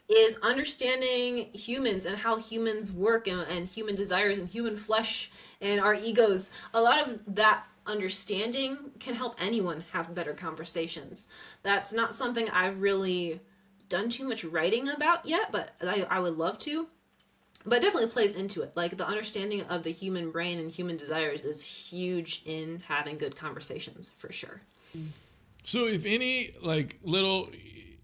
is understanding humans and how humans work, and human desires and human flesh and our egos. A lot of that understanding can help anyone have better conversations. That's not something I've really done too much writing about yet, but I would love to. But it definitely plays into it. Like, the understanding of the human brain and human desires is huge in having good conversations, for sure. So if any like little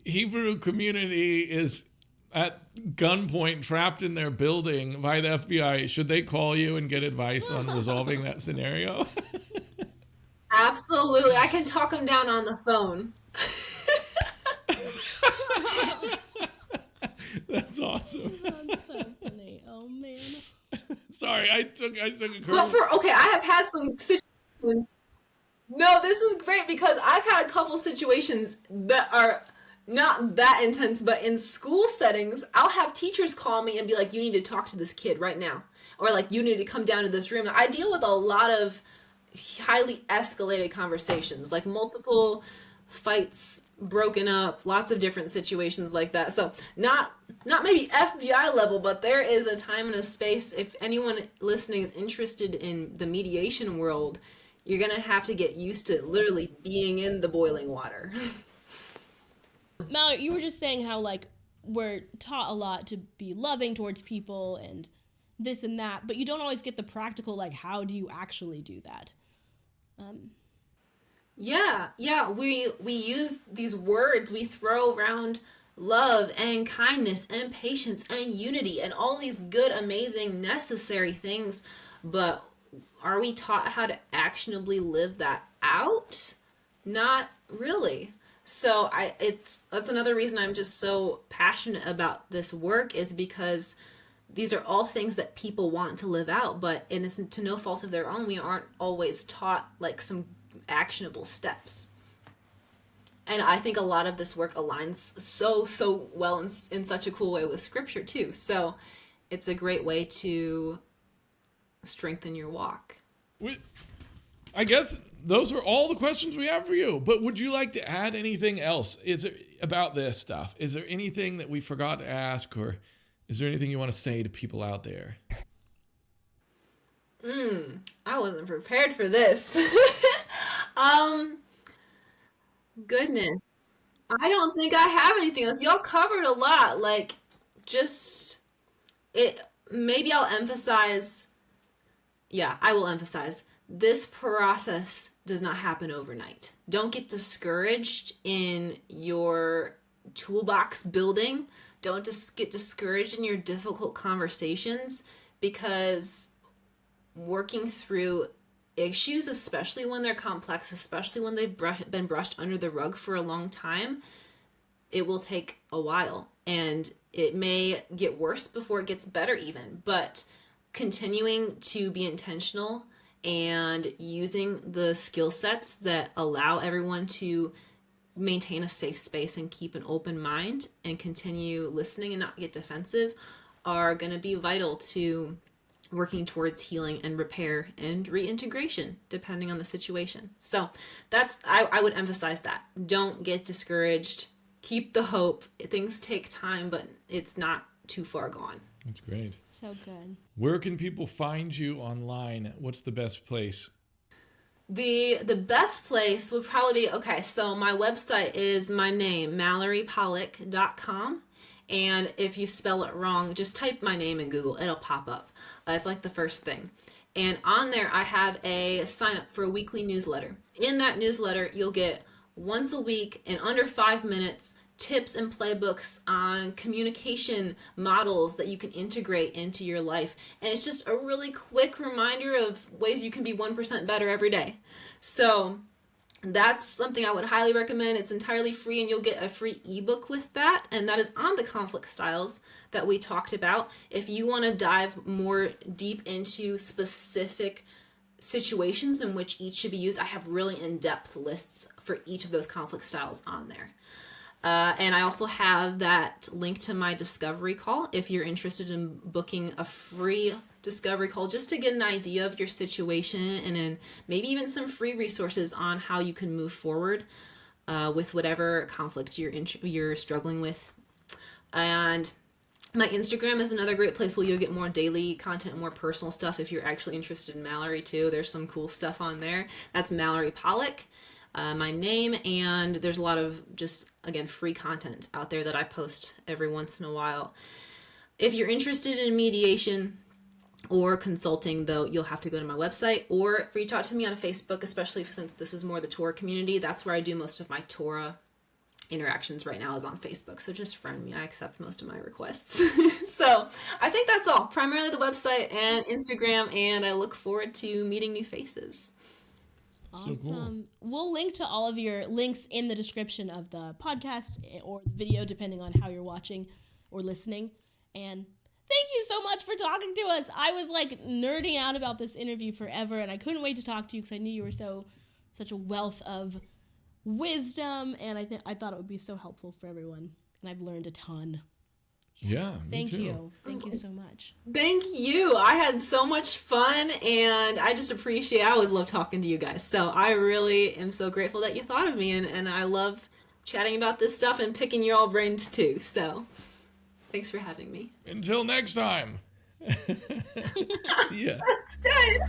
Hebrew community is at gunpoint trapped in their building by the FBI, should they call you and get advice on resolving that scenario? Absolutely. I can talk them down on the phone. That's awesome. That's so funny. Oh man. Sorry, I took a But I have had some situations. No, this is great because I've had a couple situations that are not that intense, but in school settings, I'll have teachers call me and be like, you need to talk to this kid right now. Or like, you need to come down to this room. I deal with a lot of highly escalated conversations, like multiple fights broken up, lots of different situations like that. So not maybe FBI level, but there is a time and a space. If anyone listening is interested in the mediation world, you're gonna have to get used to literally being in the boiling water. Mallorie, you were just saying how like we're taught a lot to be loving towards people and this and that, but you don't always get the practical, like, how do you actually do that? Yeah, we use these words, we throw around love and kindness and patience and unity and all these good, amazing, necessary things, but are we taught how to actionably live that out? Not really. So that's another reason I'm just so passionate about this work, is because these are all things that people want to live out, but it is to no fault of their own. We aren't always taught like some actionable steps. And I think a lot of this work aligns so well in such a cool way with scripture too. So it's a great way to strengthen your walk. I guess those are all the questions we have for you. But would you like to add anything else? Is it about this stuff? Is there anything that we forgot to ask, or is there anything you want to say to people out there? I wasn't prepared for this. Goodness. I don't think I have anything else. Y'all covered a lot. Like, just maybe I'll emphasize. Yeah, I will emphasize. This process does not happen overnight. Don't get discouraged in your toolbox building. Don't just get discouraged in your difficult conversations, because working through issues, especially when they're complex, especially when they've been brushed under the rug for a long time, it will take a while, and it may get worse before it gets better even. But continuing to be intentional and using the skill sets that allow everyone to maintain a safe space and keep an open mind and continue listening and not get defensive are going to be vital to working towards healing and repair and reintegration, depending on the situation. So that's, I would emphasize that. Don't get discouraged. Keep the hope. Things take time, but it's not too far gone. That's great. So good. Where can people find you online? What's the best place? The best place would probably be, so my website is my name, MalloryPollok.com. And if you spell it wrong, just type my name in Google. It'll pop up. It's like the first thing. And on there, I have a sign up for a weekly newsletter. In that newsletter, you'll get once a week in under 5 minutes tips and playbooks on communication models that you can integrate into your life. And it's just a really quick reminder of ways you can be 1% better every day. So that's something I would highly recommend. It's entirely free, and you'll get a free ebook with that, and that is on the conflict styles that we talked about. If you want to dive more deep into specific situations in which each should be used, I have really in-depth lists for each of those conflict styles on there. And I also have that link to my discovery call if you're interested in booking a free discovery call just to get an idea of your situation, and then maybe even some free resources on how you can move forward with whatever conflict you're struggling with. And my Instagram is another great place where you'll get more daily content and more personal stuff if you're actually interested in Mallorie too. There's some cool stuff on there. That's Mallorie Pollok, my name, and there's a lot of just, again, free content out there that I post every once in a while. If you're interested in mediation or consulting, though, you'll have to go to my website or reach out to me on Facebook, especially since this is more the Torah community. That's where I do most of my Torah interactions right now, is on Facebook. So just friend me. I accept most of my requests. So I think that's all. Primarily the website and Instagram, and I look forward to meeting new faces. Awesome. So cool. We'll link to all of your links in the description of the podcast or the video, depending on how you're watching or listening. And thank you so much for talking to us. I was like nerding out about this interview forever, and I couldn't wait to talk to you because I knew you were such a wealth of wisdom, and I thought it would be so helpful for everyone, and I've learned a ton. Yeah, me Thank too. you so much. Thank you. I had so much fun, and I just appreciate, I always love talking to you guys. So I really am so grateful that you thought of me, and I love chatting about this stuff and picking your all brains too. So thanks for having me. Until next time. See ya. That's good.